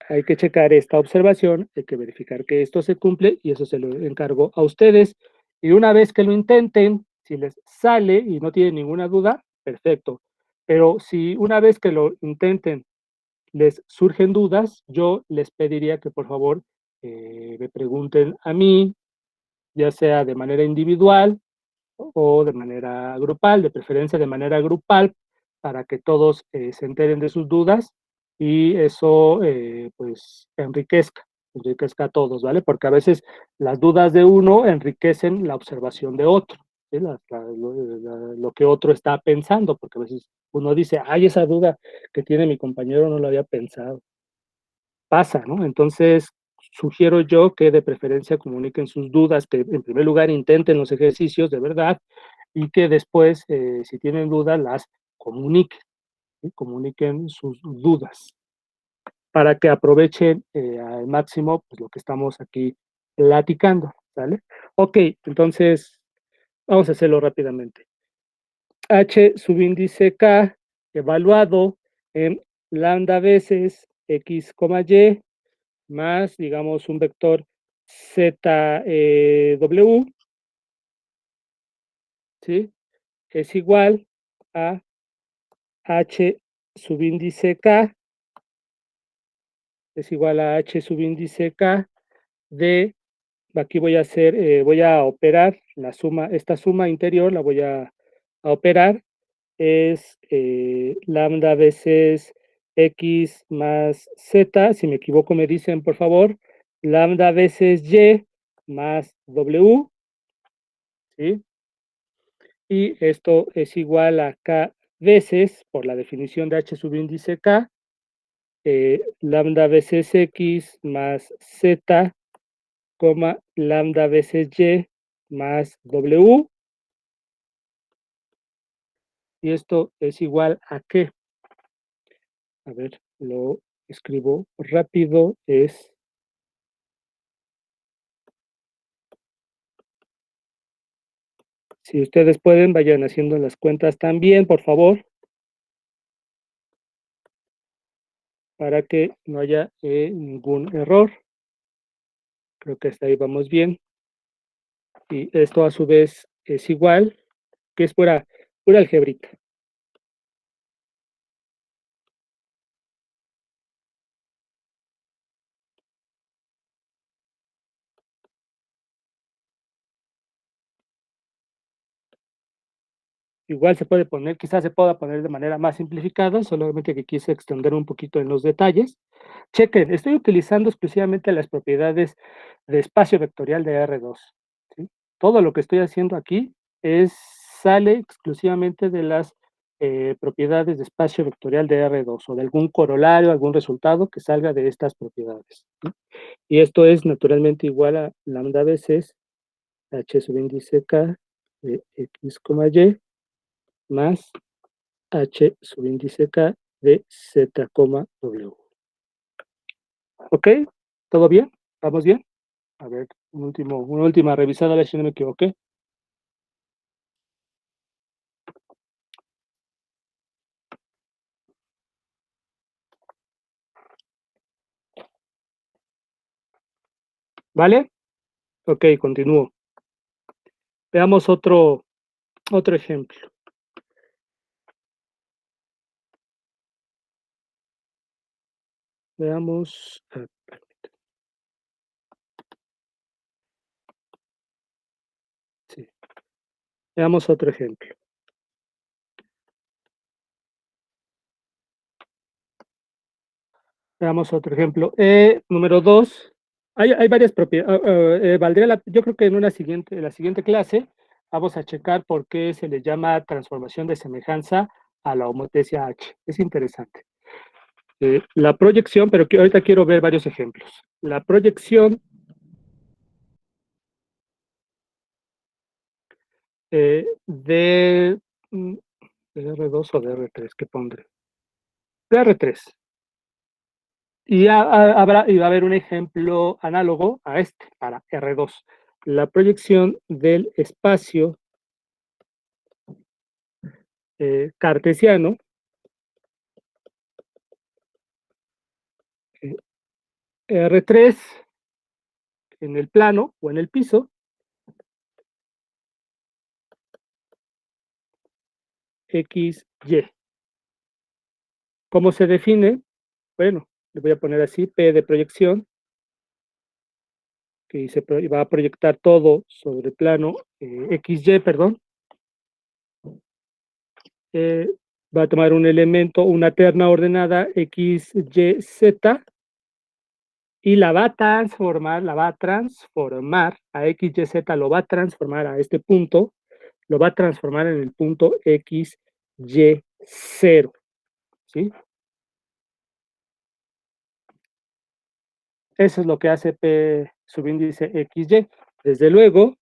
hay que checar esta observación, hay que verificar que esto se cumple y eso se lo encargo a ustedes. Y una vez que lo intenten, si les sale y no tienen ninguna duda, perfecto. Pero si una vez que lo intenten les surgen dudas, yo les pediría que por favor me pregunten a mí, ya sea de manera individual o de manera grupal, de preferencia de manera grupal, para que todos se enteren de sus dudas y eso pues enriquezca a todos, ¿vale? Porque a veces las dudas de uno enriquecen la observación de otro, ¿sí? Lo que otro está pensando, porque a veces uno dice, ay, esa duda que tiene mi compañero no lo había pensado. Pasa, ¿no? Entonces, sugiero yo que de preferencia comuniquen sus dudas, que en primer lugar intenten los ejercicios de verdad y que después, si tienen dudas, las comuniquen, ¿sí? Comuniquen sus dudas para que aprovechen al máximo pues, lo que estamos aquí platicando. ¿Sale? Ok, entonces vamos a hacerlo rápidamente. H subíndice K evaluado en lambda veces X, Y más, digamos, un vector Z W, ¿sí? Es igual a H subíndice K, es igual a H subíndice K de, aquí voy a hacer, voy a operar la suma, esta suma interior la voy a operar, es lambda veces X más Z, si me equivoco me dicen por favor, lambda veces Y más W, ¿sí? Y esto es igual a K veces, por la definición de H subíndice K, lambda veces X más Z, coma, lambda veces Y más W, y esto es igual a ¿qué? A ver, lo escribo rápido, es, si ustedes pueden, vayan haciendo las cuentas también, por favor, para que no haya ningún error. Creo que hasta ahí vamos bien. Y esto a su vez es igual, que es pura algebrita. Igual se puede poner, quizás se pueda poner de manera más simplificada, solamente que quise extender un poquito en los detalles. Chequen, estoy utilizando exclusivamente las propiedades de espacio vectorial de R2, ¿sí? Todo lo que estoy haciendo aquí sale exclusivamente de las propiedades de espacio vectorial de R2 o de algún corolario, algún resultado que salga de estas propiedades, ¿sí? Y esto es naturalmente igual a lambda veces h subíndice k de x, y más h subíndice k de z, w. ¿Ok? ¿Todo bien? ¿Vamos bien? A ver, una última revisada, a ver si no me equivoqué. ¿Vale? Ok, continúo. Veamos otro ejemplo. Veamos. Sí, veamos otro ejemplo. Veamos otro ejemplo. Número 2. Hay varias propiedades. Yo creo que en la siguiente clase vamos a checar por qué se le llama transformación de semejanza a la homotecia H. Es interesante. La proyección, pero ahorita quiero ver varios ejemplos. La proyección de, de R2 o de R3, ¿qué pondré? De R3. Y va a haber un ejemplo análogo a este, para R2. La proyección del espacio cartesiano eh, R3 en el plano o en el piso, X, Y. ¿Cómo se define? Bueno, le voy a poner así, P de proyección, que va a proyectar todo sobre el plano XY, perdón. Eh, Va a tomar un elemento, una terna ordenada X, Y, Z, y la va a transformar a X, Y, Z, lo va a transformar a este punto, lo va a transformar en el punto X, Y, 0, ¿sí? Eso es lo que hace P subíndice XY. Desde luego,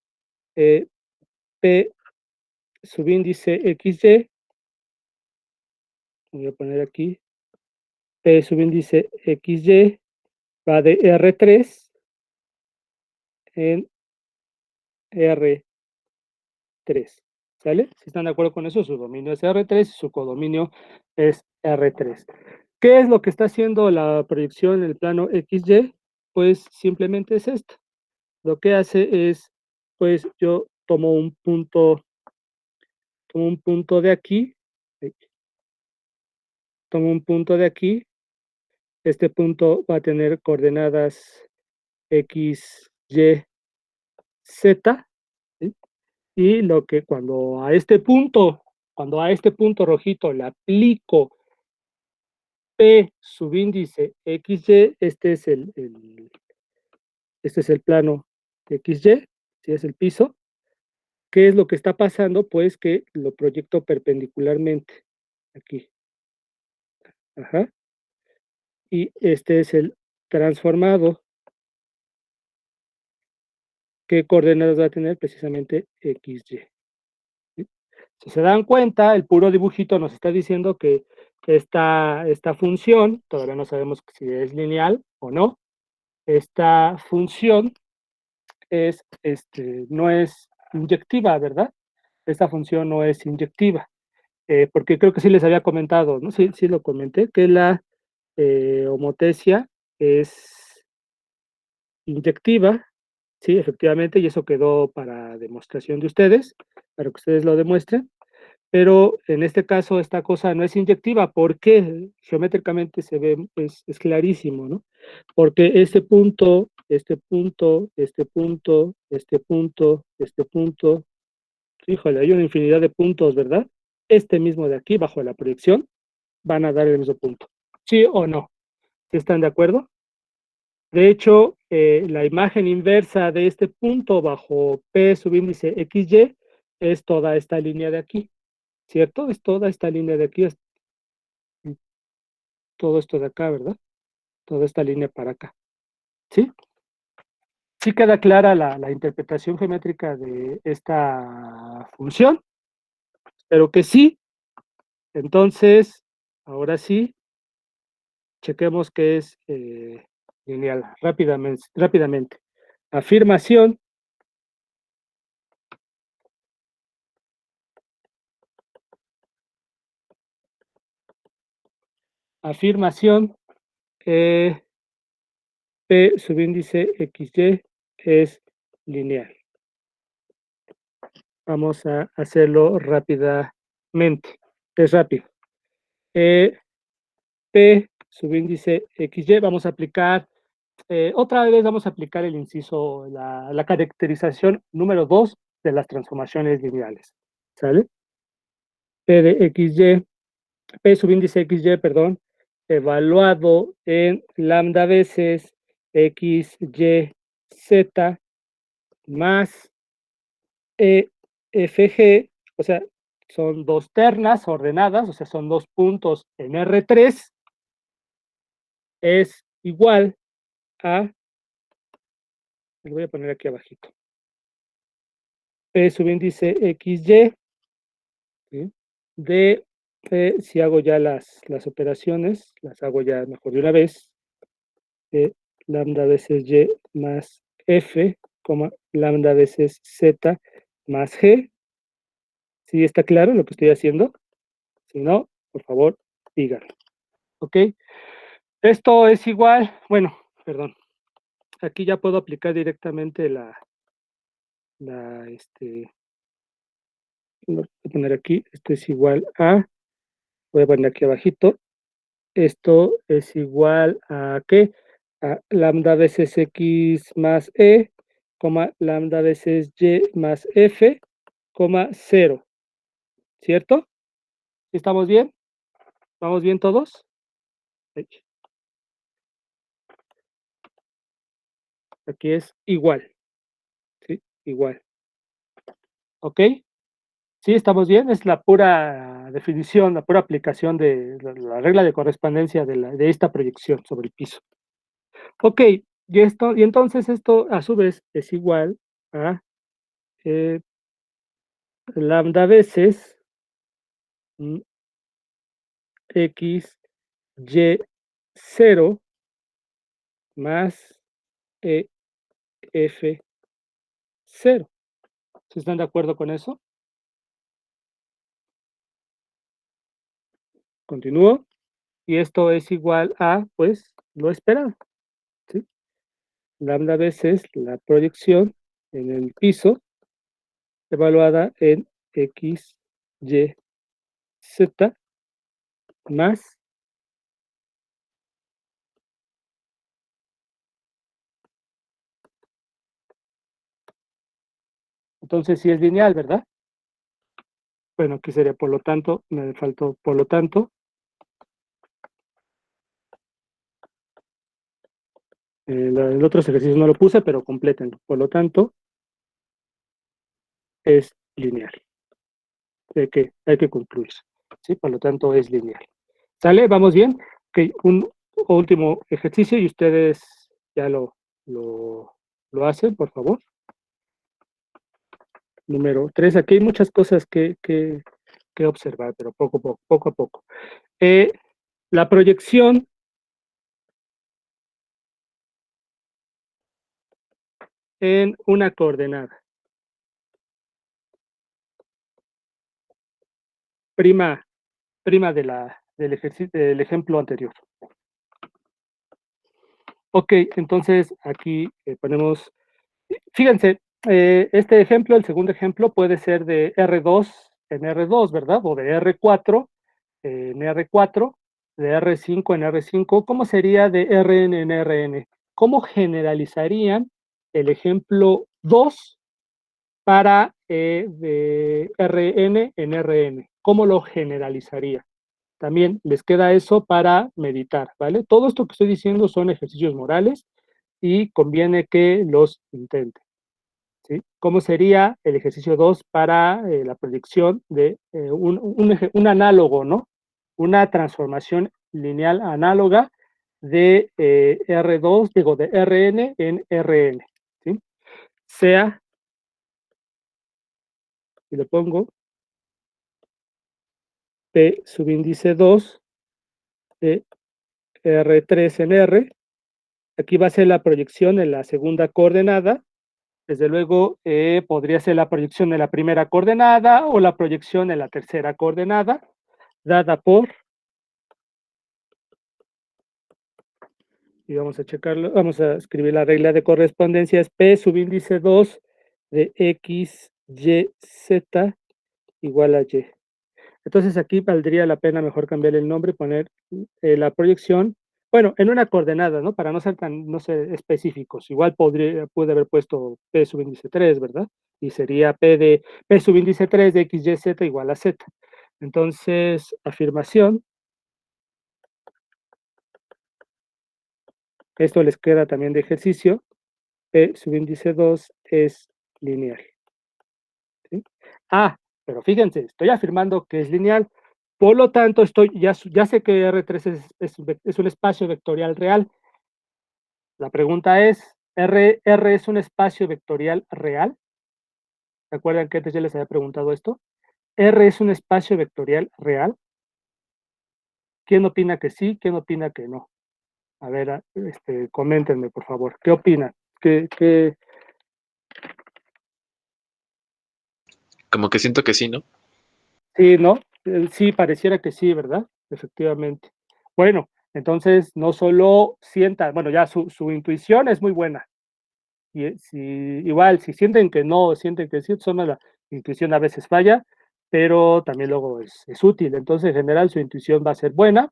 P subíndice XY, voy a poner aquí, P subíndice XY va de R3 en R3, ¿sale? Si están de acuerdo con eso, su dominio es R3 y su codominio es R3. ¿Qué es lo que está haciendo la proyección en el plano XY? Pues simplemente es esto. Lo que hace es, pues yo tomo un punto de aquí, tomo un punto de aquí, este punto va a tener coordenadas X, Y, Z, ¿sí? Y lo que cuando a este punto rojito le aplico P subíndice XY, este es el plano XY, ¿sí? Es el piso. ¿Qué es lo que está pasando? Pues que lo proyecto perpendicularmente aquí. Ajá. Y este es el transformado. ¿Qué coordenadas va a tener? Precisamente XY. ¿Sí? Si se dan cuenta, el puro dibujito nos está diciendo que esta función, todavía no sabemos si es lineal o no, esta función no es inyectiva, ¿verdad? Esta función no es inyectiva, porque creo que sí les había comentado, ¿no? Sí, sí lo comenté, que la homotesia es inyectiva, sí, efectivamente, y eso quedó para demostración de ustedes, para que ustedes lo demuestren, pero en este caso esta cosa no es inyectiva. ¿Por qué? Geométricamente se ve, es clarísimo, ¿no? Porque este punto, este punto, este punto, este punto, este punto, híjole, hay una infinidad de puntos, ¿verdad? Este mismo de aquí, bajo la proyección, van a dar el mismo punto. ¿Sí o no? ¿Sí están de acuerdo? De hecho, la imagen inversa de este punto bajo P subíndice XY es toda esta línea de aquí, ¿cierto? Es toda esta línea de aquí, es todo esto de acá, ¿verdad? Toda esta línea para acá, ¿sí? ¿Sí queda clara la interpretación geométrica de esta función? Espero que sí. Entonces, ahora sí, chequemos que es lineal, rápidamente. Afirmación, afirmación, P subíndice XY es lineal. Vamos a hacerlo rápidamente. Es rápido. P subíndice XY, vamos a aplicar, otra vez vamos a aplicar el inciso, la caracterización número 2 de las transformaciones lineales. ¿Sale? P de XY, P subíndice XY, perdón, evaluado en lambda veces XY Z más EFG, o sea, son dos ternas ordenadas, o sea, son dos puntos en R3, es igual a, lo voy a poner aquí abajito, P subíndice XY, ¿sí? De, si hago ya las operaciones, las hago ya mejor de una vez, lambda veces Y más F, lambda veces Z más G. ¿Sí está claro lo que estoy haciendo? Si no, por favor, díganlo. ¿Ok? Esto es igual, bueno, perdón, aquí ya puedo aplicar directamente lo voy a poner aquí, esto es igual a, voy a poner aquí abajito, esto es igual a ¿qué? A lambda veces X más E, lambda veces Y más F, 0, ¿cierto? ¿Estamos bien? ¿Vamos bien todos? Aquí es igual, ¿sí? Igual, ¿ok? Sí, estamos bien, es la pura definición, la pura aplicación de la regla de correspondencia de esta proyección sobre el piso. Ok, y entonces esto a su vez es igual a eh, lambda veces x, y, 0 más e, f, 0. ¿Sí están de acuerdo con eso? Continúo. Y esto es igual a, pues, lo esperado, ¿sí? Lambda veces la proyección en el piso evaluada en X, Y, Z más. Entonces sí es lineal, ¿verdad? Bueno, aquí sería por lo tanto, me faltó por lo tanto, el otro ejercicio no lo puse, pero complétenlo. Por lo tanto, es lineal. Hay que concluir. ¿Sí? Por lo tanto, es lineal. ¿Sale? ¿Vamos bien? Ok, un último ejercicio y ustedes ya lo, lo hacen, por favor. Número 3. Aquí hay muchas cosas que observar, pero poco a poco. La proyección en una coordenada. Prima del ejemplo anterior. Ok, entonces aquí ponemos, fíjense, este ejemplo, el segundo ejemplo puede ser de R2 en R2, ¿verdad? O de R4 en R4, de R5 en R5. ¿Cómo sería de Rn en Rn? ¿Cómo generalizarían el ejemplo 2 para de Rn en Rn? ¿Cómo lo generalizaría? También les queda eso para meditar, ¿vale? Todo esto que estoy diciendo son ejercicios morales y conviene que los intenten, ¿sí? ¿Cómo sería el ejercicio 2 para la predicción de un análogo, ¿no? Una transformación lineal análoga de R2, digo, de Rn en Rn, ¿sí? Sea, y le pongo P subíndice 2 de R3 en R. Aquí va a ser la proyección en la segunda coordenada. Desde luego, podría ser la proyección en la primera coordenada o la proyección en la tercera coordenada, dada por, y vamos a checarlo, vamos a escribir la regla de correspondencia, es P subíndice 2 de X, Y, Z igual a Y. Entonces aquí valdría la pena mejor cambiar el nombre y poner la proyección, bueno, en una coordenada, ¿no? Para no ser tan, no sé, específicos. Igual pude haber puesto P subíndice 3, ¿verdad? Y sería P subíndice 3 de X, Y, Z igual a Z. Entonces, afirmación, esto les queda también de ejercicio, P subíndice 2 es lineal. ¿Sí? Ah, pero fíjense, estoy afirmando que es lineal. Por lo tanto, ya sé que R3 es un espacio vectorial real. La pregunta es, ¿R es un espacio vectorial real? ¿Recuerdan que antes ya les había preguntado esto? ¿R es un espacio vectorial real? ¿Quién opina que sí? ¿Quién opina que no? A ver, coméntenme, por favor. ¿Qué opinan? ¿Qué? Como que siento que sí, ¿no? Sí, ¿no? Sí, pareciera que sí, ¿verdad? Efectivamente. Bueno, entonces no solo sientan, bueno, ya su intuición es muy buena. Y igual, si sienten que no, sienten que sí, la intuición a veces falla, pero también luego es útil. Entonces, en general, su intuición va a ser buena.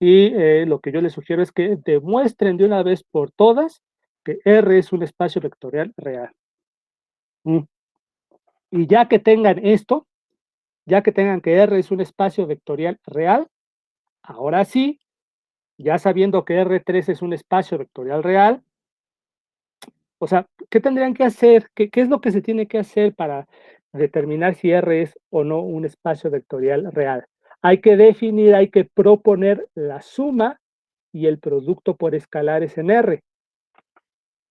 Y lo que yo les sugiero es que demuestren de una vez por todas que R es un espacio vectorial real. Y ya que tengan esto, ya que tengan que R es un espacio vectorial real, ahora sí, ya sabiendo que R3 es un espacio vectorial real, o sea, ¿qué tendrían que hacer? ¿Qué es lo que se tiene que hacer para determinar si R es o no un espacio vectorial real? Hay que definir, hay que proponer la suma y el producto por escalares en R.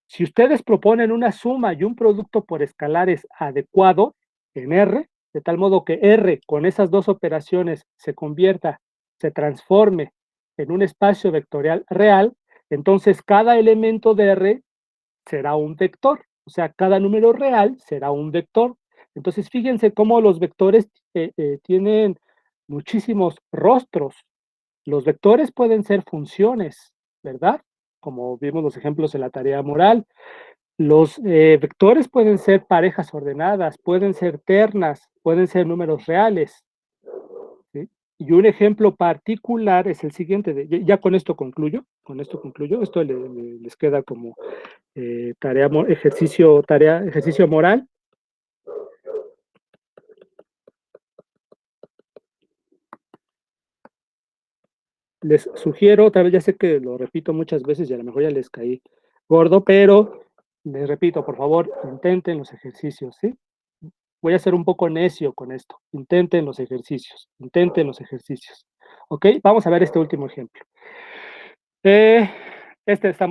Si ustedes proponen una suma y un producto por escalares adecuado en R, de tal modo que R con esas dos operaciones se transforme en un espacio vectorial real, entonces cada elemento de R será un vector, o sea, cada número real será un vector. Entonces, fíjense cómo los vectores tienen muchísimos rostros. Los vectores pueden ser funciones, ¿verdad? Como vimos los ejemplos en la tarea moral. Los vectores pueden ser parejas ordenadas, pueden ser ternas, pueden ser números reales. ¿Sí? Y un ejemplo particular es el siguiente. Ya con esto concluyo. Esto les queda como ejercicio moral. Les sugiero, tal vez ya sé que lo repito muchas veces y a lo mejor ya les caí gordo, pero les repito, por favor, intenten los ejercicios, ¿sí? Voy a ser un poco necio con esto. Intenten los ejercicios, intenten los ejercicios. ¿Ok? Vamos a ver este último ejemplo. Este está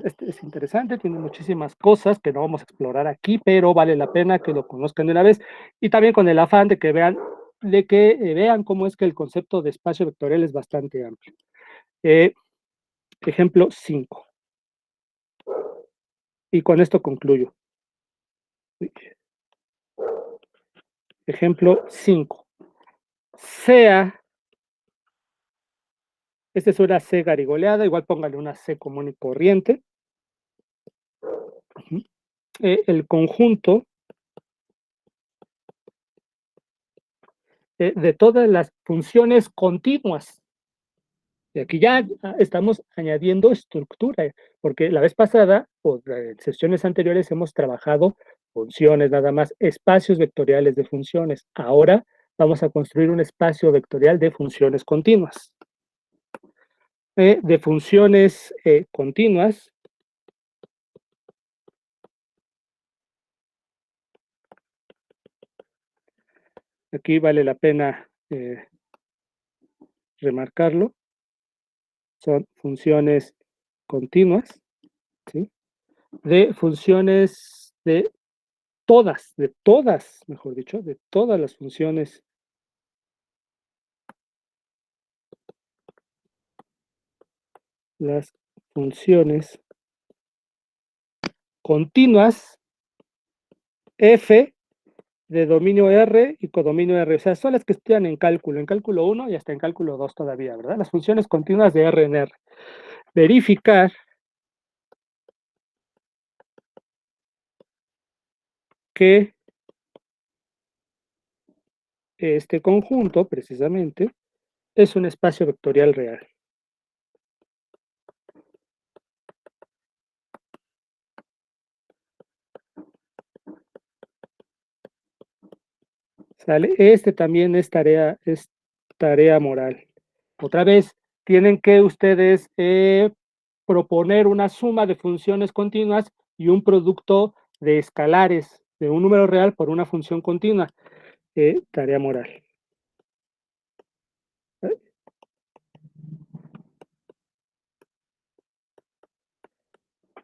este es interesante, tiene muchísimas cosas que no vamos a explorar aquí, pero vale la pena que lo conozcan de una vez y también con el afán de que vean cómo es que el concepto de espacio vectorial es bastante amplio. Ejemplo 5. Y con esto concluyo. Ejemplo 5. Sea, esta es una C garigoleada, igual póngale una C común y corriente. El conjunto de todas las funciones continuas. Y aquí ya estamos añadiendo estructura, porque la vez pasada, o en sesiones anteriores, hemos trabajado funciones nada más, espacios vectoriales de funciones. Ahora vamos a construir un espacio vectorial de funciones continuas. De funciones continuas, aquí vale la pena remarcarlo, son funciones continuas, ¿sí? De funciones de todas, mejor dicho, de todas las funciones continuas F de dominio R y codominio R, o sea, son las que estudian en cálculo 1 y hasta en cálculo 2 todavía, ¿verdad? Las funciones continuas de R en R. Verificar que este conjunto, precisamente, es un espacio vectorial real. ¿Sale? Este también es tarea moral. Otra vez, tienen que ustedes proponer una suma de funciones continuas y un producto de escalares de un número real por una función continua. Tarea moral.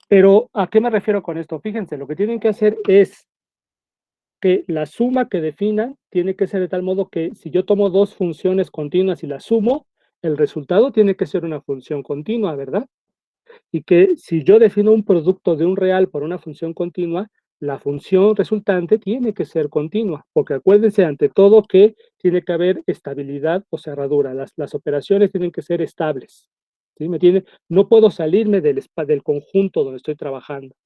Pero, ¿a qué me refiero con esto? Fíjense, lo que tienen que hacer es que la suma que definan tiene que ser de tal modo que si yo tomo dos funciones continuas y las sumo, el resultado tiene que ser una función continua, ¿verdad? Y que si yo defino un producto de un real por una función continua, la función resultante tiene que ser continua, porque acuérdense ante todo que tiene que haber estabilidad o cerradura, las operaciones tienen que ser estables, ¿sí? No puedo salirme del conjunto donde estoy trabajando.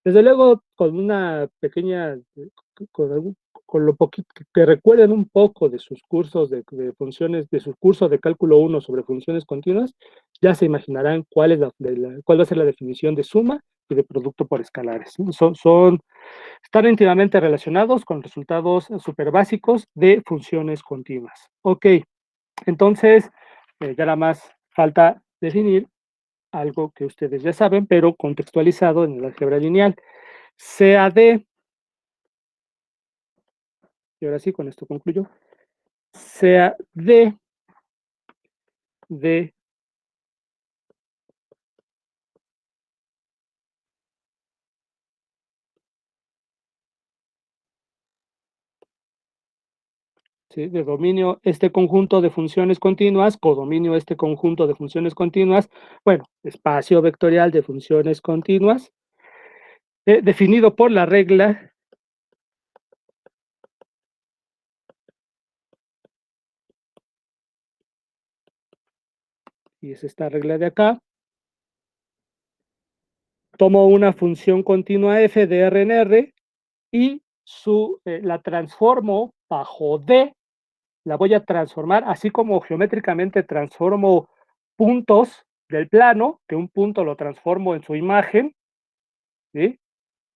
Desde luego, con una pequeña, con lo poquito, que recuerden un poco de sus cursos de funciones, de su curso de cálculo 1 sobre funciones continuas, ya se imaginarán cuál va a ser la definición de suma y de producto por escalares. Están íntimamente relacionados con resultados súper básicos de funciones continuas. Ok, entonces, ya nada más falta definir algo que ustedes ya saben, pero contextualizado en el álgebra lineal. Sea D, y ahora sí, con esto concluyo, sea D de ¿sí? De dominio este conjunto de funciones continuas, codominio este conjunto de funciones continuas, bueno, espacio vectorial de funciones continuas, definido por la regla y es esta regla de acá, tomo una función continua f de R en R y la transformo bajo D, la voy a transformar, así como geométricamente transformo puntos del plano, que un punto lo transformo en su imagen, ¿sí?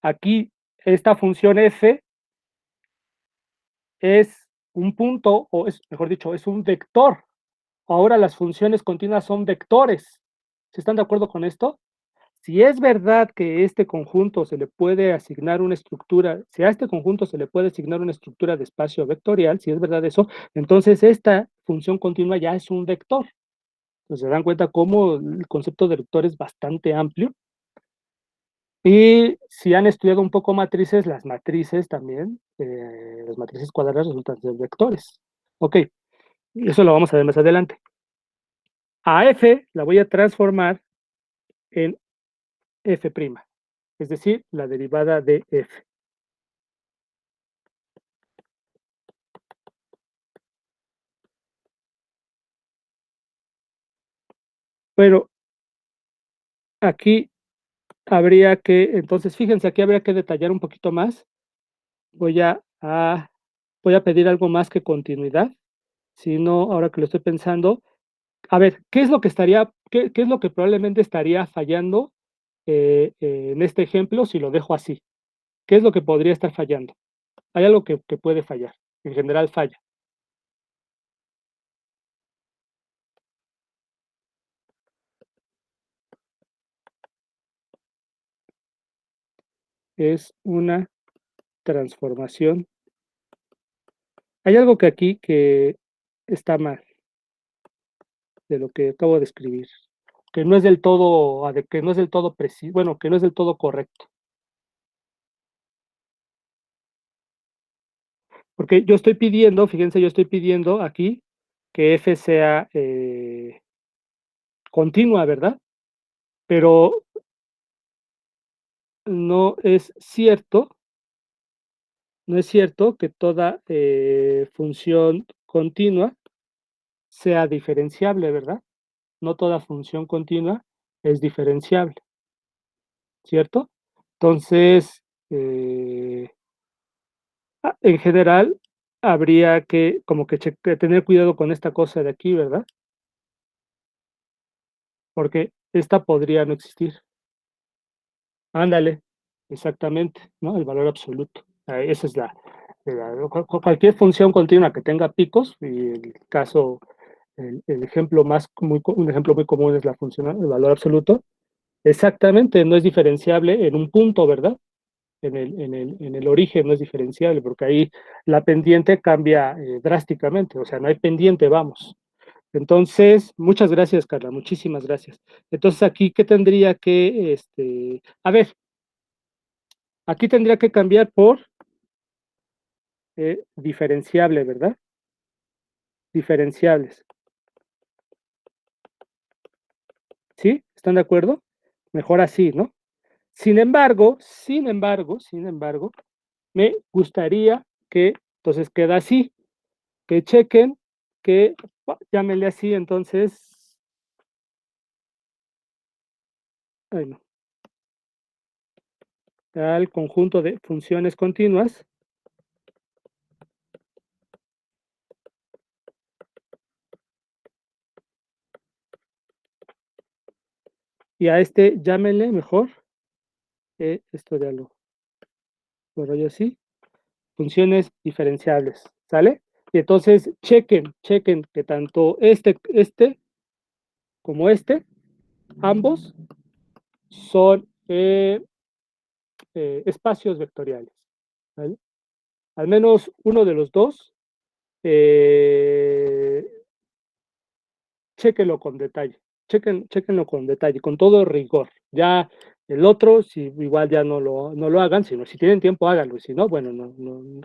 Aquí esta función f es un punto, o es, mejor dicho, es un vector. Ahora las funciones continuas son vectores. ¿Sí están de acuerdo con esto? Si es verdad que este conjunto se le puede asignar una estructura, si a este conjunto se le puede asignar una estructura de espacio vectorial, si es verdad eso, entonces esta función continua ya es un vector. Entonces se dan cuenta cómo el concepto de vector es bastante amplio. Y si han estudiado un poco matrices, las matrices también, las matrices cuadradas resultan ser vectores. Ok, eso lo vamos a ver más adelante. A f la voy a transformar en f', es decir, la derivada de f. Pero aquí habría que, entonces fíjense, aquí habría que detallar un poquito más. Voy a pedir algo más que continuidad, sino ahora que lo estoy pensando, a ver, ¿qué es lo que qué es lo que probablemente estaría fallando en este ejemplo si lo dejo así? ¿Qué es lo que podría estar fallando? Hay algo que puede fallar, en general falla. Es una transformación. Hay algo que aquí que está mal de lo que acabo de escribir, que no es del todo, que no es del todo preciso, bueno, que no es del todo correcto. Porque yo estoy pidiendo, fíjense, yo estoy pidiendo aquí que f sea continua, ¿verdad? Pero no es cierto, no es cierto que toda función continua sea diferenciable, ¿verdad? No toda función continua es diferenciable, ¿cierto? Entonces, en general, habría que como que tener cuidado con esta cosa de aquí, ¿verdad? Porque esta podría no existir. Ándale, exactamente, ¿no? El valor absoluto. Esa es cualquier función continua que tenga picos, y el caso, el ejemplo un ejemplo muy común es la función, el valor absoluto. Exactamente, no es diferenciable en un punto, ¿verdad? En el origen no es diferenciable, porque ahí la pendiente cambia drásticamente, o sea, no hay pendiente, vamos. Entonces, muchas gracias, Carla, muchísimas gracias. Entonces, aquí, ¿qué tendría que, a ver, aquí tendría que cambiar por diferenciable, ¿verdad? Diferenciables. ¿Sí? ¿Están de acuerdo? Mejor así, ¿no? Sin embargo, me gustaría que, entonces queda así, que chequen, que, llámenle así, entonces, ay, no, al conjunto de funciones continuas, y a este llámenle mejor, esto ya lo rollo así, funciones diferenciables, ¿sale? Y entonces chequen que tanto este como ambos son espacios vectoriales, ¿vale? Al menos uno de los dos, eh, chéquenlo con detalle, chequenlo con detalle, con todo rigor. Ya el otro, si igual ya no lo hagan, sino si tienen tiempo, háganlo. Si no, bueno,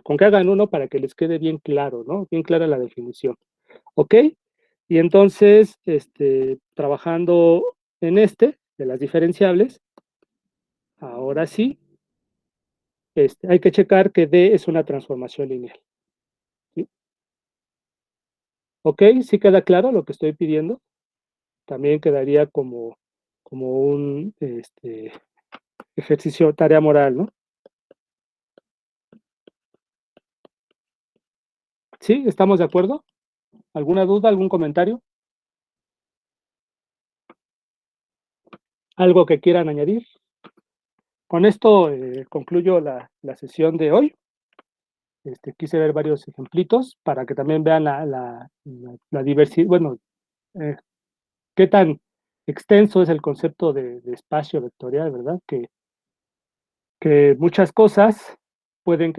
con que hagan uno para que les quede bien claro, ¿no? Bien clara la definición. ¿Ok? Y entonces, trabajando en de las diferenciables, ahora sí, hay que checar que D es una transformación lineal. ¿Sí? ¿Ok? ¿Sí queda claro lo que estoy pidiendo? también quedaría como un ejercicio, tarea moral, ¿no? ¿Sí? ¿Estamos de acuerdo? ¿Alguna duda, algún comentario? ¿Algo que quieran añadir? Con esto concluyo la sesión de hoy. Quise ver varios ejemplitos para que también vean la diversidad, bueno, eh, qué tan extenso es el concepto de espacio vectorial, ¿verdad? Que muchas cosas pueden